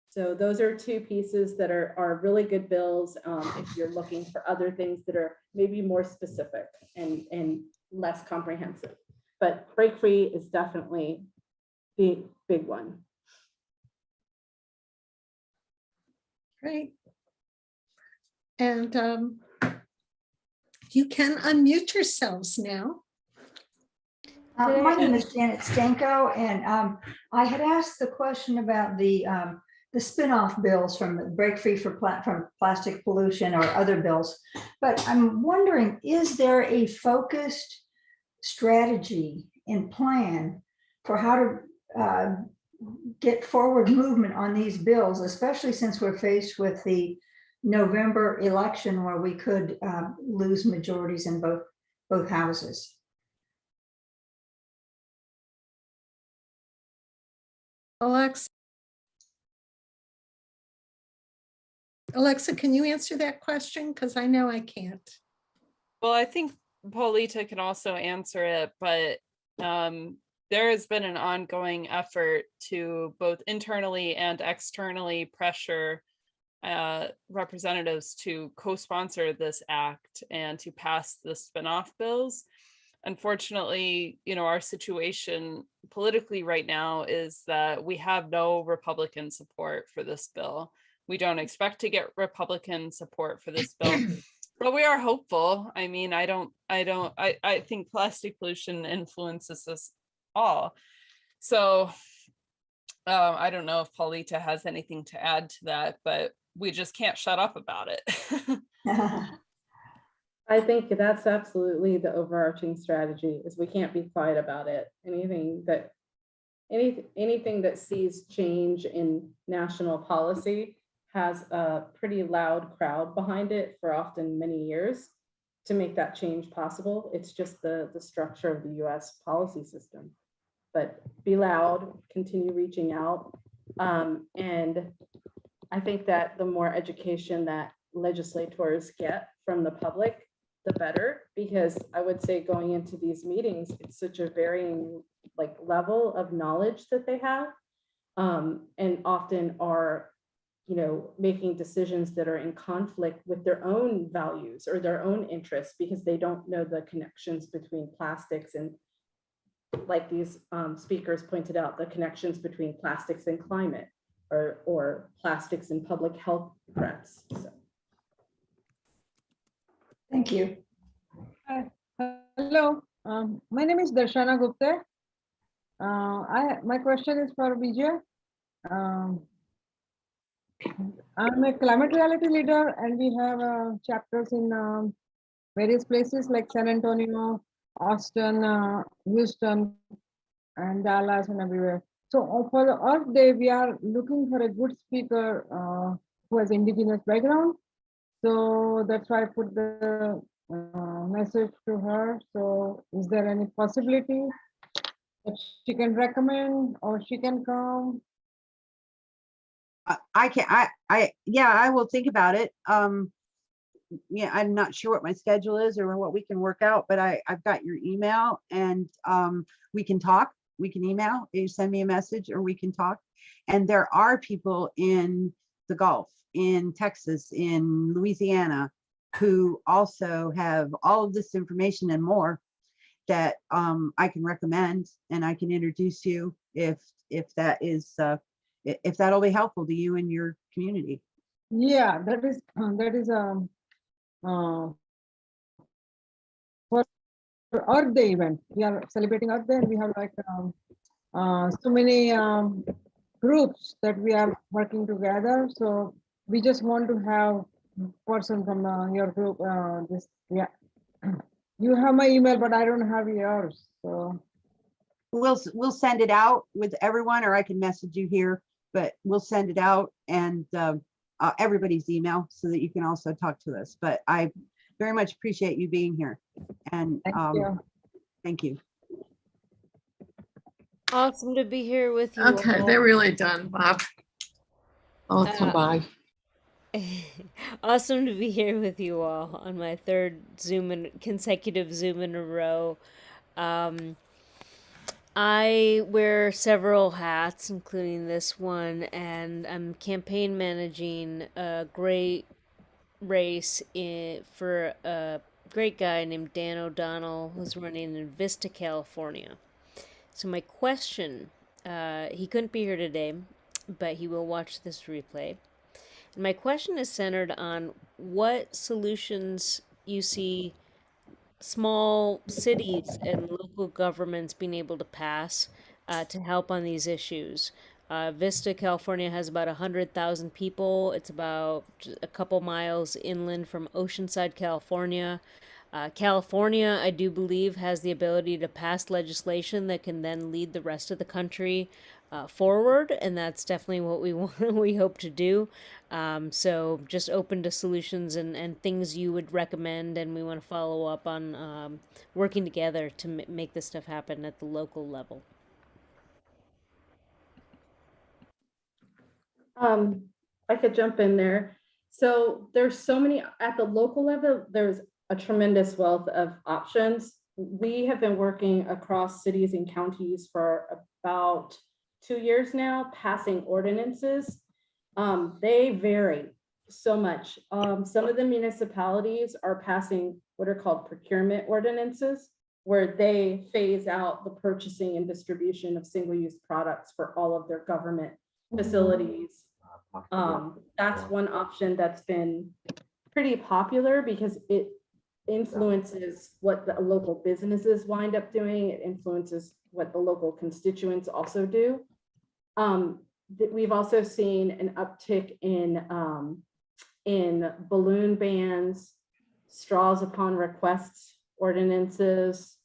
So those are two pieces that are really good bills if you're looking for other things that are maybe more specific and less comprehensive. But Break Free is definitely big one. Great. And you can unmute yourselves now. My name is Janet Stanko, and I had asked the question about the spin-off bills from the Break Free from Plastic Pollution or other bills. But I'm wondering, is there a focused strategy and plan for how to get forward movement on these bills, especially since we're faced with the November election where we could lose majorities in both houses? Alexa, can you answer that question? Because I know I can't. Well, I think Polita can also answer it, but there has been an ongoing effort to both internally and externally pressure representatives to co-sponsor this act and to pass the spin-off bills. Unfortunately, our situation politically right now is that we have no Republican support for this bill. We don't expect to get Republican support for this bill, but we are hopeful. I mean, I think plastic pollution influences us all. So I don't know if Paulita has anything to add to that, but we just can't shut up about it. I think that's absolutely the overarching strategy, is we can't be quiet about it. Anything that sees change in national policy has a pretty loud crowd behind it for often many years to make that change possible. It's just the structure of the US policy system. But be loud, continue reaching out. And I think that the more education that legislators get from the public, the better, because I would say going into these meetings, it's such a varying level of knowledge that they have, and often are making decisions that are in conflict with their own values or their own interests, because they don't know the connections between plastics and, like these speakers pointed out, the connections between plastics and climate, or plastics and public health threats. So. Thank you. Hello, my name is Darshana Gupta. My question is for Vijay. I'm a climate reality leader, and we have chapters in various places like San Antonio, Austin, Houston, and Dallas, and everywhere. So for the Earth Day, we are looking for a good speaker who has indigenous background. So that's why I put the message to her. So is there any possibility that she can recommend or she can come? I will think about it. Yeah, I'm not sure what my schedule is or what we can work out, but I've got your email, and we can talk. We can email, you send me a message, or we can talk. And there are people in the Gulf, in Texas, in Louisiana, who also have all of this information and more that I can recommend, and I can introduce you if that is if that'll be helpful to you and your community. Yeah, that is for Earth Day event. We are celebrating Earth Day, and we have so many groups that we are working together. So we just want to have person from your group. You have my email, but I don't have yours. So we'll send it out with everyone, or I can message you here, but we'll send it out, and everybody's email, so that you can also talk to us. But I very much appreciate you being here, and thank you. Awesome to be here with you. Okay, all. they're really done, Bob. I'll come by. Awesome to be here with you all on my third consecutive Zoom in a row. I wear several hats, including this one, and I'm campaign managing a great race for a great guy named Dan O'Donnell, who's running in Vista, California. So my question He couldn't be here today, but he will watch this replay. And my question is centered on what solutions you see small cities and local governments being able to pass to help on these issues. Vista, California has about 100,000 people. It's about a couple miles inland from Oceanside, California. California, I do believe, has the ability to pass legislation that can then lead the rest of the country forward, and that's definitely what we want, we hope to do. So just open to solutions and things you would recommend, and we want to follow up on working together to make this stuff happen at the local level. I could jump in there. So there's so many at the local level, there's a tremendous wealth of options. We have been working across cities and counties for about 2 years now, passing ordinances. They vary so much. Some of the municipalities are passing what are called procurement ordinances, where they phase out the purchasing and distribution of single-use products for all of their government facilities. That's one option that's been pretty popular because it influences what the local businesses wind up doing. It influences what the local constituents also do. We've also seen an uptick in balloon bans, straws upon requests ordinances,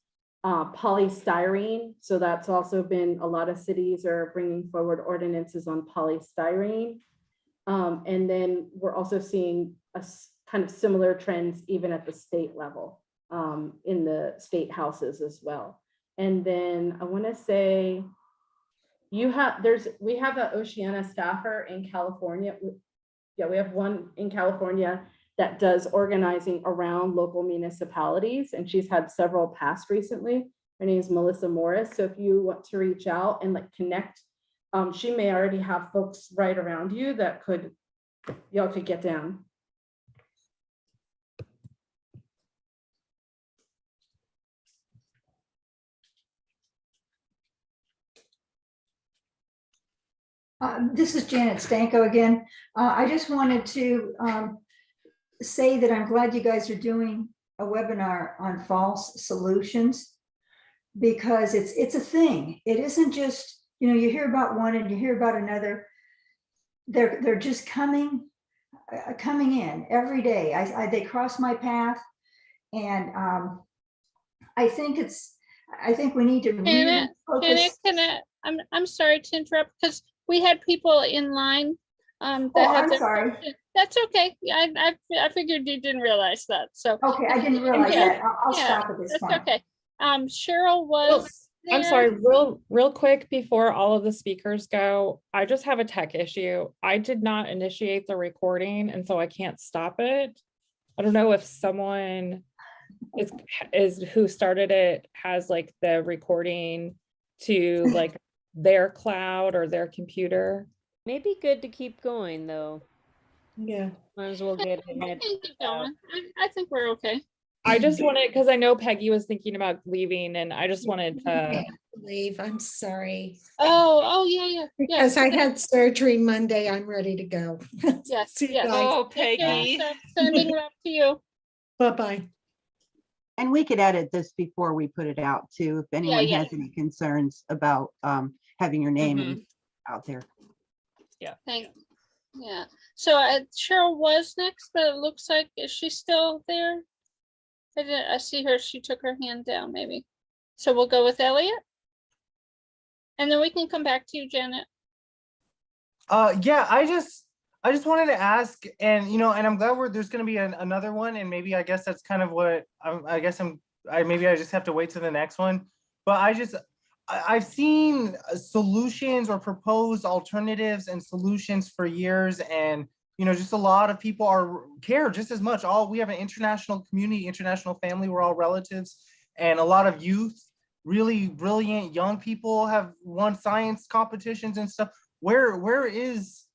polystyrene. So that's also been, a lot of cities are bringing forward ordinances on polystyrene. And then we're also seeing a kind of similar trends even at the state level, in the state houses as well. And then I want to say we have an Oceana staffer in California. Yeah, we have one in California that does organizing around local municipalities, and she's had several passed recently. Her name is Melissa Morris. So if you want to reach out and like connect, she may already have folks right around you that y'all could get down. This is Janet Stanko again. I just wanted to say that I'm glad you guys are doing a webinar on false solutions, because it's a thing. It isn't just, you hear about one and you hear about another. They're just coming in every day. They cross my path, and I think we need to really focus. I'm sorry to interrupt, because we had people in line that I'm had sorry. question. That's okay. I figured you didn't realize that. So okay, I didn't realize that. I'll stop at this point. That's okay. Cheryl was. I'm sorry, real quick before all of the speakers go, I just have a tech issue. I did not initiate the recording, and so I can't stop it. I don't know if someone is who started it has like the recording to like their cloud or their computer. Maybe good to keep going though. Yeah. Might as well get it. I think we're okay. I just wanted, because I know Peggy was thinking about leaving, and I just wanted to leave. I'm sorry. Oh yeah. Because I had surgery Monday. I'm ready to go. Yes. Oh, Peggy. Sending love to you. Bye-bye. And we could edit this before we put it out too, if anyone has any concerns about having your name out there. Yeah. Thanks. Yeah. So Cheryl was next, but it looks like, is she still there? I see her. She took her hand down, maybe. So we'll go with Elliot, and then we can come back to you, Janet. Yeah, I just wanted to ask, and and I'm glad there's going to be another one, and maybe I guess that's kind of what I just have to wait to the next one. But I've seen solutions or proposed alternatives and solutions for years, and just a lot of people care just as much. We have an international community, international family. We're all relatives, and a lot of youth, really brilliant young people have won science competitions and stuff. Where is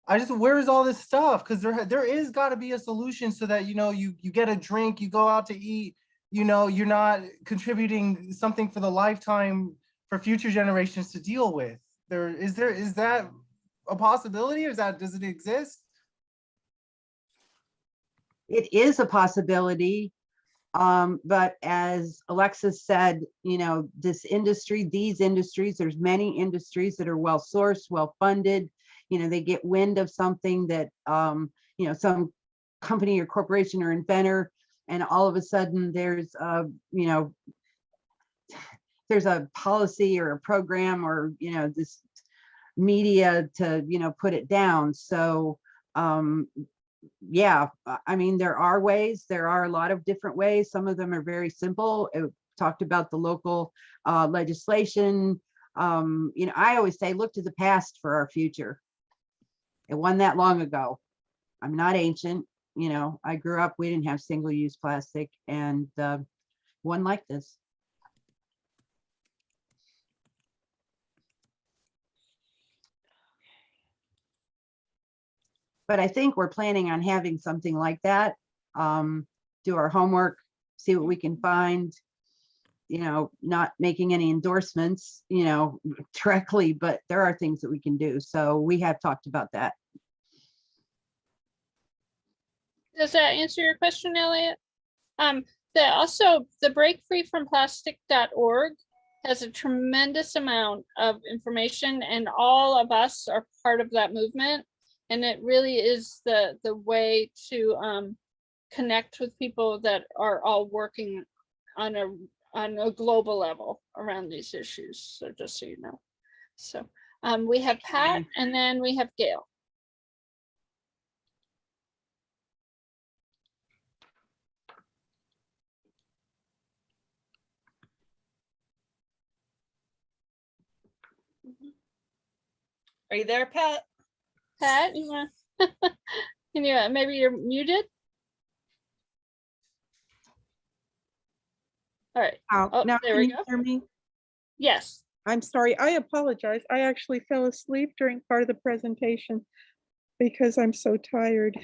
all this stuff? Because there is got to be a solution so that you get a drink, you go out to eat, you're not contributing something for the lifetime for future generations to deal with. Is that a possibility, or does it exist? It is a possibility. But as Alexis said, you know, these industries, there's many industries that are well sourced, well funded. You know, they get wind of something that, you know, some company or corporation or inventor, and all of a sudden there's you know, there's a policy or a program or, you know, this media to, you know, put it down. So yeah, I mean, there are a lot of different ways. Some of them are very simple. It talked about the local legislation. You know, I always say, look to the past for our future. It wasn't that long ago. I'm not ancient. You know, I grew up, we didn't have single-use plastic, and one like this. But I think we're planning on having something like that. Do our homework, see what we can find, you know, not making any endorsements, you know, directly, but there are things that we can do. So we have talked about that. Does that answer your question, Elliot? Also, the breakfreefromplastic.org has a tremendous amount of information, and all of us are part of that movement. And it really is the way to connect with people that are all working on a global level around these issues. So just so you know. So we have Pat, and then we have Gail. Are you there, Pat? Pat, you want? Can you? Maybe you're muted. All right. Oh, now there can we you go. hear me? Yes. I'm sorry. I apologize. I actually fell asleep during part of the presentation because I'm so tired.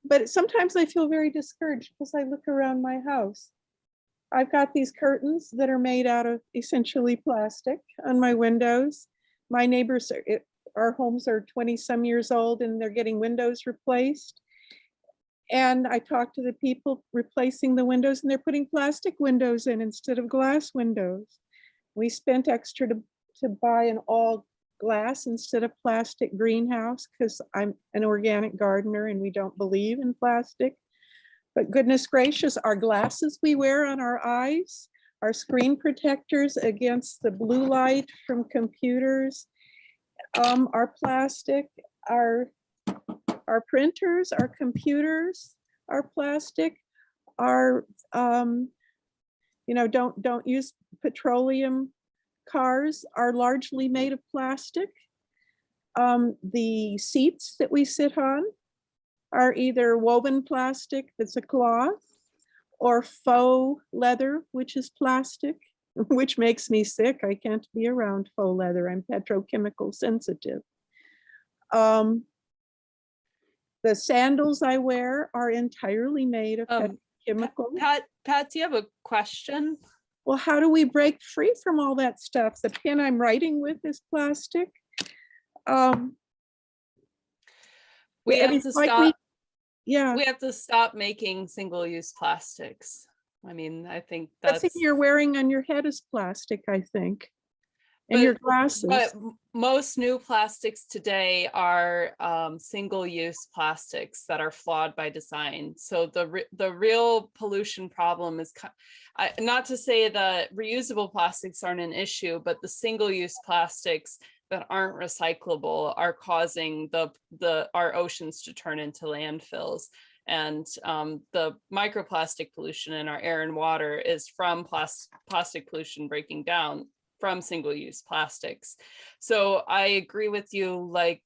But sometimes I feel very discouraged because I look around my house. I've got these curtains that are made out of essentially plastic on my windows. My neighbors, our homes are 20 some years old and they're getting windows replaced. And I talked to the people replacing the windows, and they're putting plastic windows in instead of glass windows. We spent extra to buy an all glass instead of plastic greenhouse because I'm an organic gardener and we don't believe in plastic. But goodness gracious, our glasses we wear on our eyes, our screen protectors against the blue light from computers, are plastic, our printers, our computers are plastic, our, you know, don't use petroleum cars are largely made of plastic. The seats that we sit on are either woven plastic that's a cloth, or faux leather, which is plastic, which makes me sick. I can't be around faux leather. I'm petrochemical sensitive. The sandals I wear are entirely made of petrochemical. Pat, do you have a question? Well, how do we break free from all that stuff? The pen I'm writing with is plastic. We have to stop. Yeah, we have to stop making single-use plastics. I mean, I think that's that's thing you're wearing on your head is plastic, I think, and your glasses. But most new plastics today are single-use plastics that are flawed by design. So the real pollution problem is not to say that reusable plastics aren't an issue, but the single-use plastics that aren't recyclable are causing our oceans to turn into landfills. And the microplastic pollution in our air and water is from plastic pollution breaking down from single-use plastics. So I agree with you, like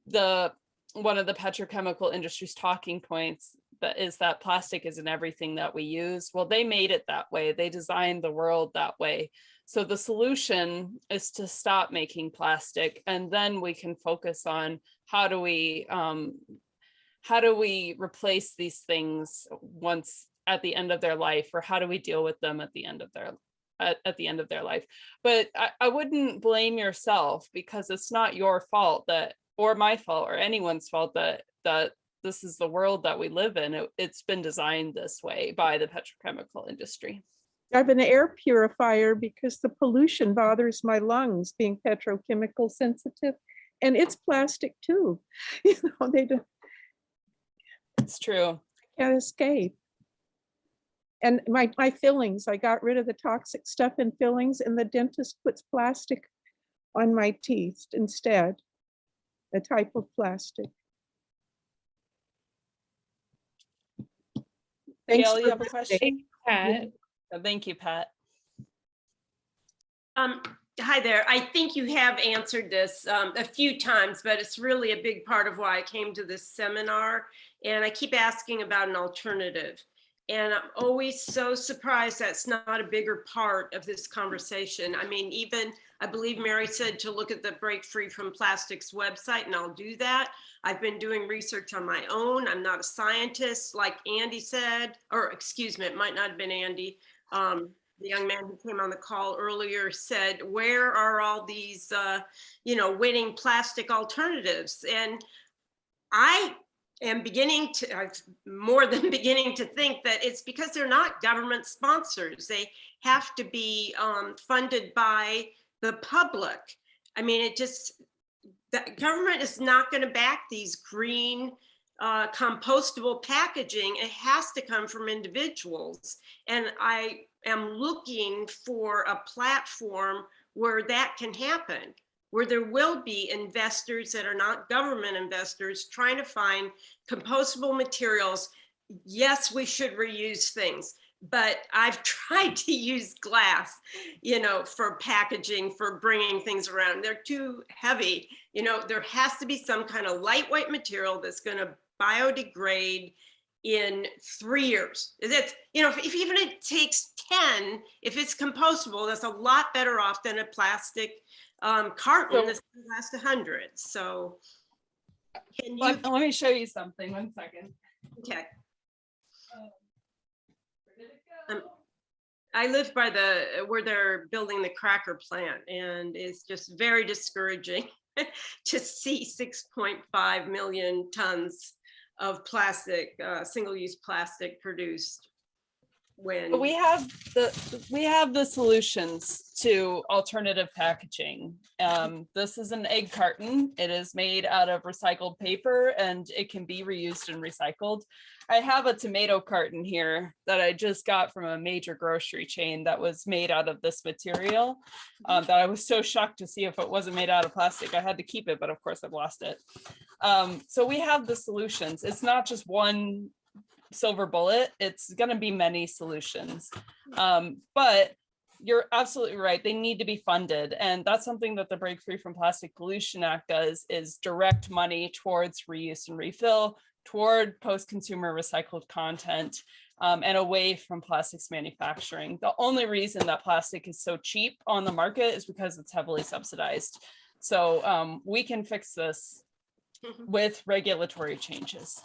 one of the petrochemical industry's talking points is that plastic isn't everything that we use. Well, they made it that way. They designed the world that way. So the solution is to stop making plastic, and then we can focus on how do we replace these things once at the end of their life, or how do we deal with them at the end of at the end of their life. But I wouldn't blame yourself, because it's not your fault that, or my fault, or anyone's fault that this is the world that we live in. It's been designed this way by the petrochemical industry. I have an air purifier because the pollution bothers my lungs, being petrochemical sensitive, and it's plastic too. You know, they don't. It's true. Can't escape. And my fillings, I got rid of the toxic stuff in fillings, and the dentist puts plastic on my teeth instead, a type of plastic. Thanks. Gail, you have a question? Pat. Thank you, Pat. Hi there. I think you have answered this a few times, but it's really a big part of why I came to this seminar. And I keep asking about an alternative. And I'm always so surprised that's not a bigger part of this conversation. I mean, even I believe Mary said to look at the Break Free from Plastics website, and I'll do that. I've been doing research on my own. I'm not a scientist, like Andy said, or excuse me, it might not have been Andy. The young man who came on the call earlier said, where are all these, winning plastic alternatives? And I am more than beginning to think that it's because they're not government sponsors. They have to be funded by the public. I mean, the government is not going to back these green compostable packaging. It has to come from individuals. And I am looking for a platform where that can happen, where there will be investors that are not government investors trying to find compostable materials. Yes, we should reuse things, but I've tried to use glass, for packaging, for bringing things around. They're too heavy. There has to be some kind of lightweight material that's going to biodegrade in 3 years. If even it takes 10, if it's compostable, that's a lot better off than a plastic carton that's going to last 100. So can you? Let me show you something. 1 second. Okay. I live by where they're building the cracker plant, and it's just very discouraging to see 6.5 million tons of plastic, single-use plastic produced. When we have the solutions to alternative packaging. This is an egg carton. It is made out of recycled paper, and it can be reused and recycled. I have a tomato carton here that I just got from a major grocery chain that was made out of this material, that I was so shocked to see if it wasn't made out of plastic. I had to keep it, but of course I've lost it. So we have the solutions. It's not just one silver bullet. It's going to be many solutions. But you're absolutely right. They need to be funded. And that's something that the Break Free from Plastic Pollution Act does, is direct money towards reuse and refill, toward post-consumer recycled content, and away from plastics manufacturing. The only reason that plastic is so cheap on the market is because it's heavily subsidized. So we can fix this with regulatory changes.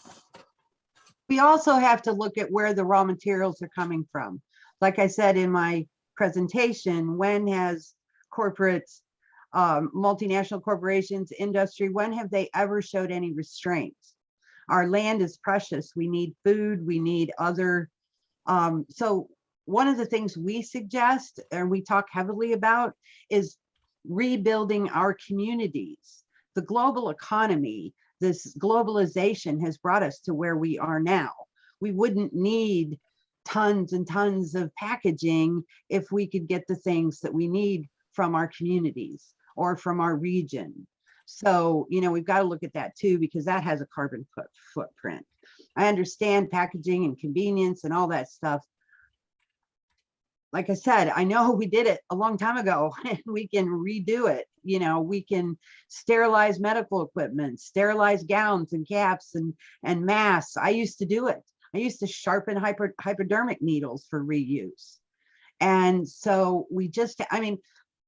We also have to look at where the raw materials are coming from. Like I said in my presentation, when has corporates, multinational corporations, industry, when have they ever showed any restraints? Our land is precious. We need food, we need other. So one of the things we suggest, and we talk heavily about, is rebuilding our communities. The global economy, this globalization has brought us to where we are now. We wouldn't need tons and tons of packaging if we could get the things that we need from our communities or from our region. So, we've got to look at that too, because that has a carbon footprint. I understand packaging and convenience and all that stuff. Like I said, I know we did it a long time ago and we can redo it. We can sterilize medical equipment, sterilize gowns and caps and masks. I used to do it. I used to sharpen hypodermic needles for reuse. And so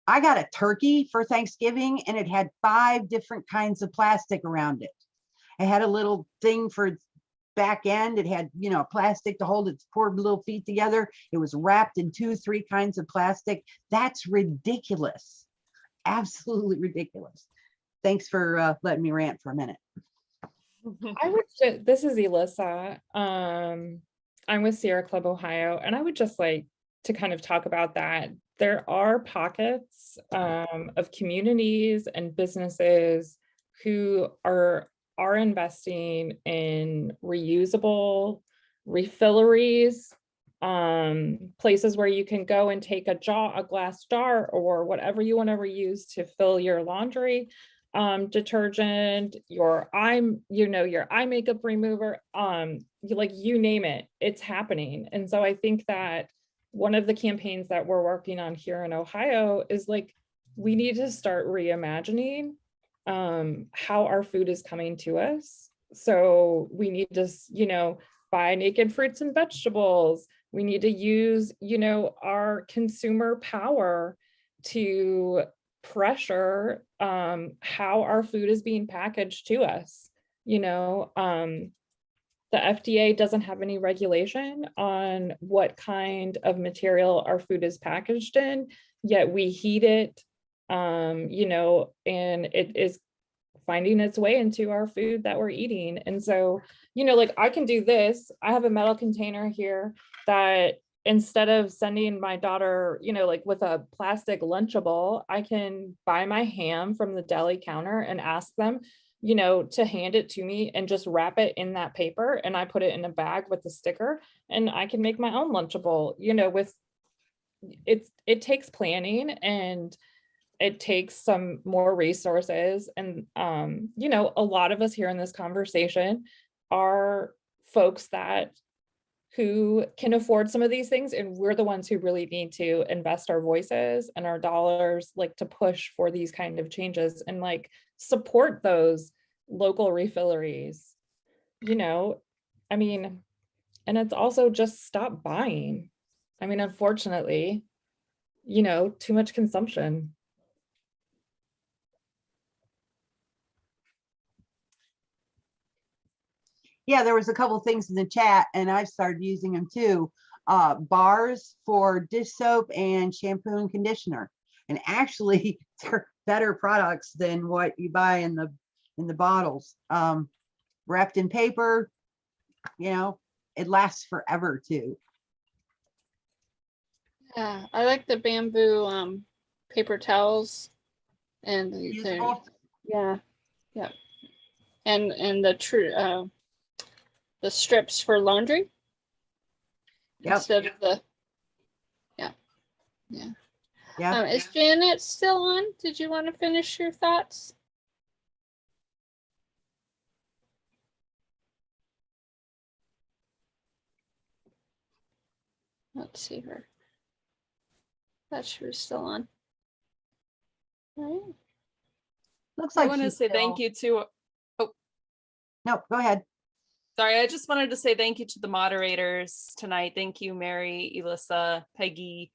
I got a turkey for Thanksgiving and it had 5 different kinds of plastic around it. It had a little thing for back end, it had, plastic to hold its poor little feet together. It was wrapped in 2-3 kinds of plastic. That's ridiculous. Absolutely ridiculous. Thanks for letting me rant for a minute. I would, this is Elissa. I'm with Sierra Club Ohio, and I would just like to kind of talk about that. There are pockets of communities and businesses who are investing in reusable refilleries, places where you can go and take a glass jar or whatever you want to reuse to fill your laundry detergent, your eye makeup remover, you name it, it's happening. And so I think that one of the campaigns that we're working on here in Ohio is like, we need to start reimagining how our food is coming to us. So we need to, buy naked fruits and vegetables. We need to use, our consumer power to pressure how our food is being packaged to us. The FDA doesn't have any regulation on what kind of material our food is packaged in, yet we heat it, and it is finding its way into our food that we're eating. And so, I can do this. I have a metal container here that instead of sending my daughter, with a plastic Lunchable, I can buy my ham from the deli counter and ask them, to hand it to me and just wrap it in that paper. And I put it in a bag with a sticker and I can make my own Lunchable, it takes planning and it takes some more resources. And, a lot of us here in this conversation are folks who can afford some of these things. And we're the ones who really need to invest our voices and our dollars, to push for these kind of changes and support those local refilleries, and it's also just stop buying. Unfortunately, too much consumption. Yeah, there was a couple of things in the chat and I've started using them too. Bars for dish soap and shampoo and conditioner. And actually they're better products than what you buy in the bottles. Wrapped in paper, it lasts forever too. Yeah, I like the bamboo paper towels and yeah. And the strips for laundry. Yep. Instead of the yeah. Is Janet still on? Did you want to finish your thoughts? Let's see her. Thought she was still on. Right. Looks like I want to say thank you to. Oh, no, go ahead. Sorry, I just wanted to say thank you to the moderators tonight. Thank you, Mary, Elissa, Peggy,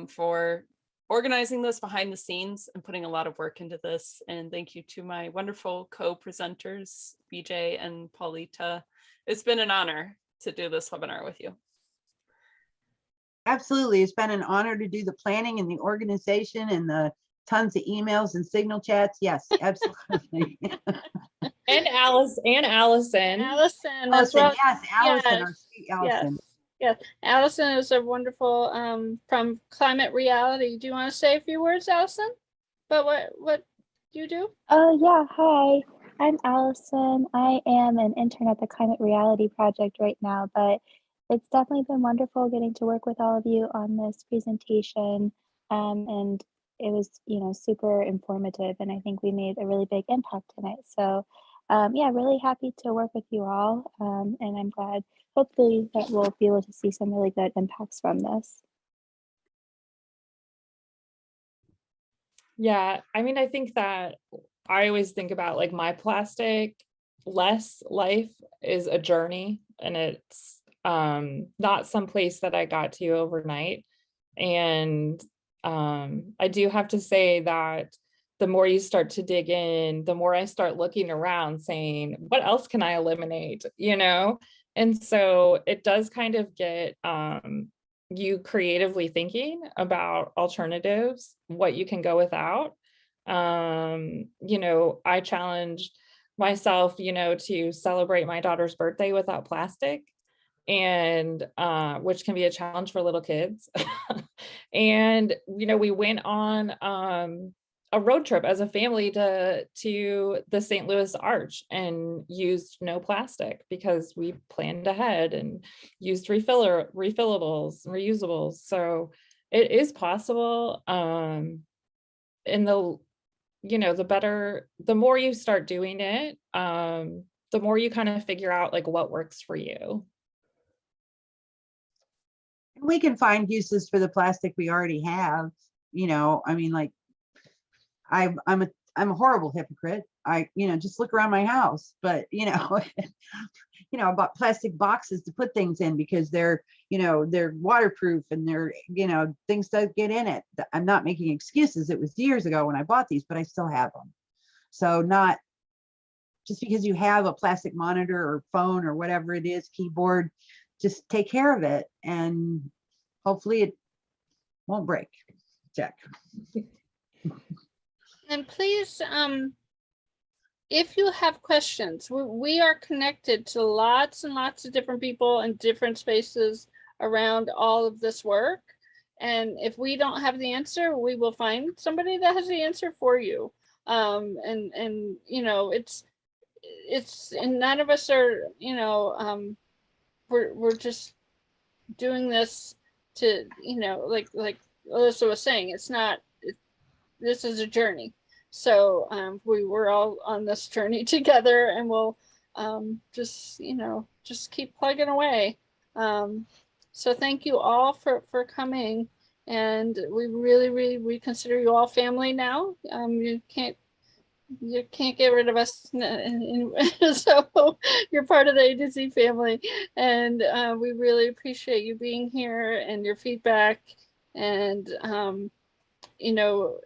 for organizing this behind the scenes and putting a lot of work into this. And thank you to my wonderful co-presenters, BJ and Paulita. It's been an honor to do this webinar with you. Absolutely. It's been an honor to do the planning and the organization and the tons of emails and signal chats. Yes, absolutely. And Allison. Allison as well. Yes, Allison, our sweet Allison. Yes. Allison is a wonderful from Climate Reality. Do you want to say a few words, Allison, about what you do? Yeah, hi. I'm Allison. I am an intern at the Climate Reality Project right now, but it's definitely been wonderful getting to work with all of you on this presentation. And it was, super informative, and I think we made a really big impact tonight. So yeah, really happy to work with you all. And I'm glad, hopefully, that we'll be able to see some really good impacts from this. Yeah, I think that I always think about my plastic less life is a journey, and it's not some place that I got to overnight. And I do have to say that the more you start to dig in, the more I start looking around saying, what else can I eliminate, you know? And so it does kind of get you creatively thinking about alternatives, what you can go without. You know, I challenged myself, you know, to celebrate my daughter's birthday without plastic, and which can be a challenge for little kids. And you know, we went on a road trip as a family to the St. Louis Arch and used no plastic because we planned ahead and used refillables, reusables. So it is possible. In the, you know, the more you start doing it, the more you kind of figure out like what works for you. We can find uses for the plastic we already have. You know, I mean, like, I'm a horrible hypocrite. You know, just look around my house, but you know, you know, I bought plastic boxes to put things in because they're, you know, they're waterproof and they're, you know, things don't get in it. I'm not making excuses. It was years ago when I bought these, but I still have them. So not just because you have a plastic monitor or phone or whatever it is, keyboard, just take care of it and hopefully it won't break. Check. And please, if you have questions, we are connected to lots and lots of different people in different spaces around all of this work. And if we don't have the answer, we will find somebody that has the answer for you. And you know, it's and none of us are, you know, we're just doing this to, you know, like Alyssa was saying, it's not, this is a journey. So we were all on this journey together, and we'll just, you know, just keep plugging away. So thank you all for coming, and we really we consider you all family now. You can't get rid of us, so you're part of the A to Z family, and we really appreciate you being here and your feedback, and you know,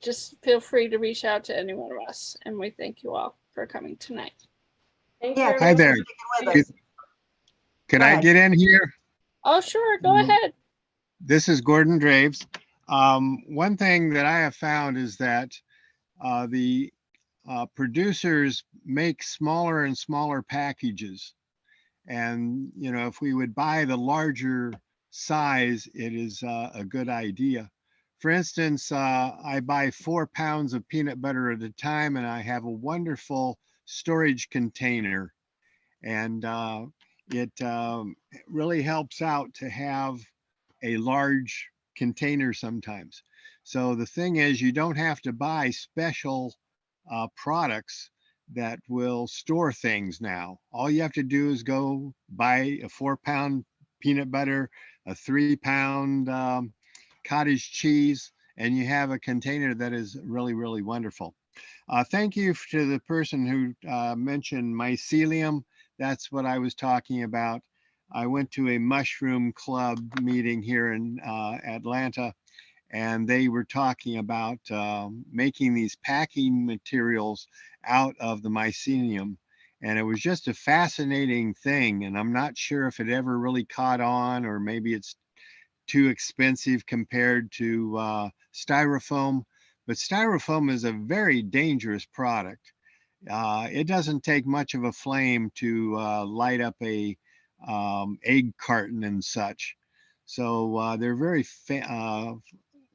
just feel free to reach out to any one of us, and we thank you all for coming tonight. Thank Yeah, you. Hi there. Us. Can I get in here? Oh, sure, go ahead. This is Gordon Draves. One thing that I have found is that the producers make smaller and smaller packages. And, you know, if we would buy the larger size, it is a good idea. For instance, I buy 4 pounds of peanut butter at a time, and I have a wonderful storage container. And it really helps out to have a large container sometimes. So the thing is, you don't have to buy special products that will store things now. All you have to do is go buy a 4 pound peanut butter, a 3 pound cottage cheese, and you have a container that is really wonderful. Thank you to the person who mentioned mycelium. That's what I was talking about. I went to a mushroom club meeting here in Atlanta, and they were talking about making these packing materials out of the mycelium. And it was just a fascinating thing. And I'm not sure if it ever really caught on, or maybe it's too expensive compared to styrofoam. But styrofoam is a very dangerous product. It doesn't take much of a flame to light up a egg carton and such. So they're very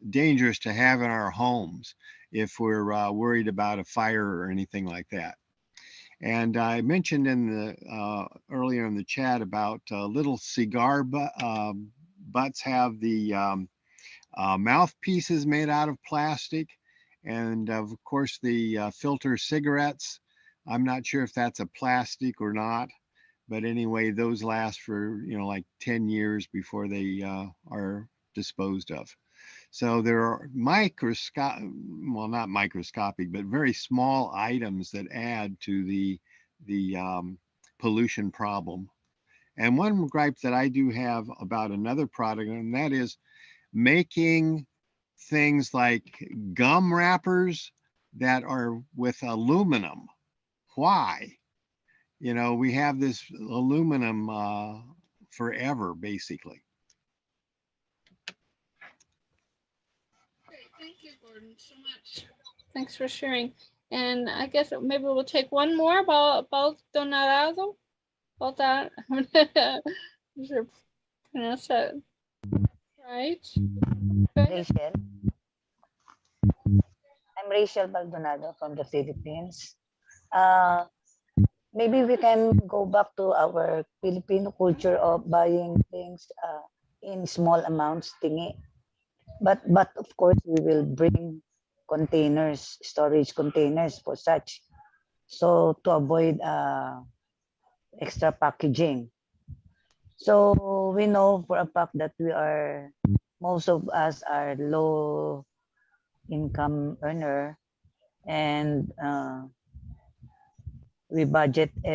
dangerous to have in our homes if we're worried about a fire or anything like that. And I mentioned in the earlier in the chat about little cigar butts have the mouthpieces made out of plastic, and of course the filter cigarettes. I'm not sure if that's a plastic or not, but anyway, those last for, you know, like 10 years before they are disposed of. So there are well, not microscopic, but very small items that add to the pollution problem. And one gripe that I do have about another product, and that is making things like gum wrappers that are with aluminum. Why? You know, we have this aluminum forever, basically. Thank you, Gordon, so much. Thanks for sharing. And I guess maybe we'll take one more about Donado. About that. I'm sure pronounce that right. Rachel. I'm Rachel Baldonado from the Philippines. Maybe we can go back to our Filipino culture of buying things in small amounts, tingi. But of course, we will bring containers, storage containers for such. So to avoid extra packaging. So we know for a fact that most of us are low income earner, and we budget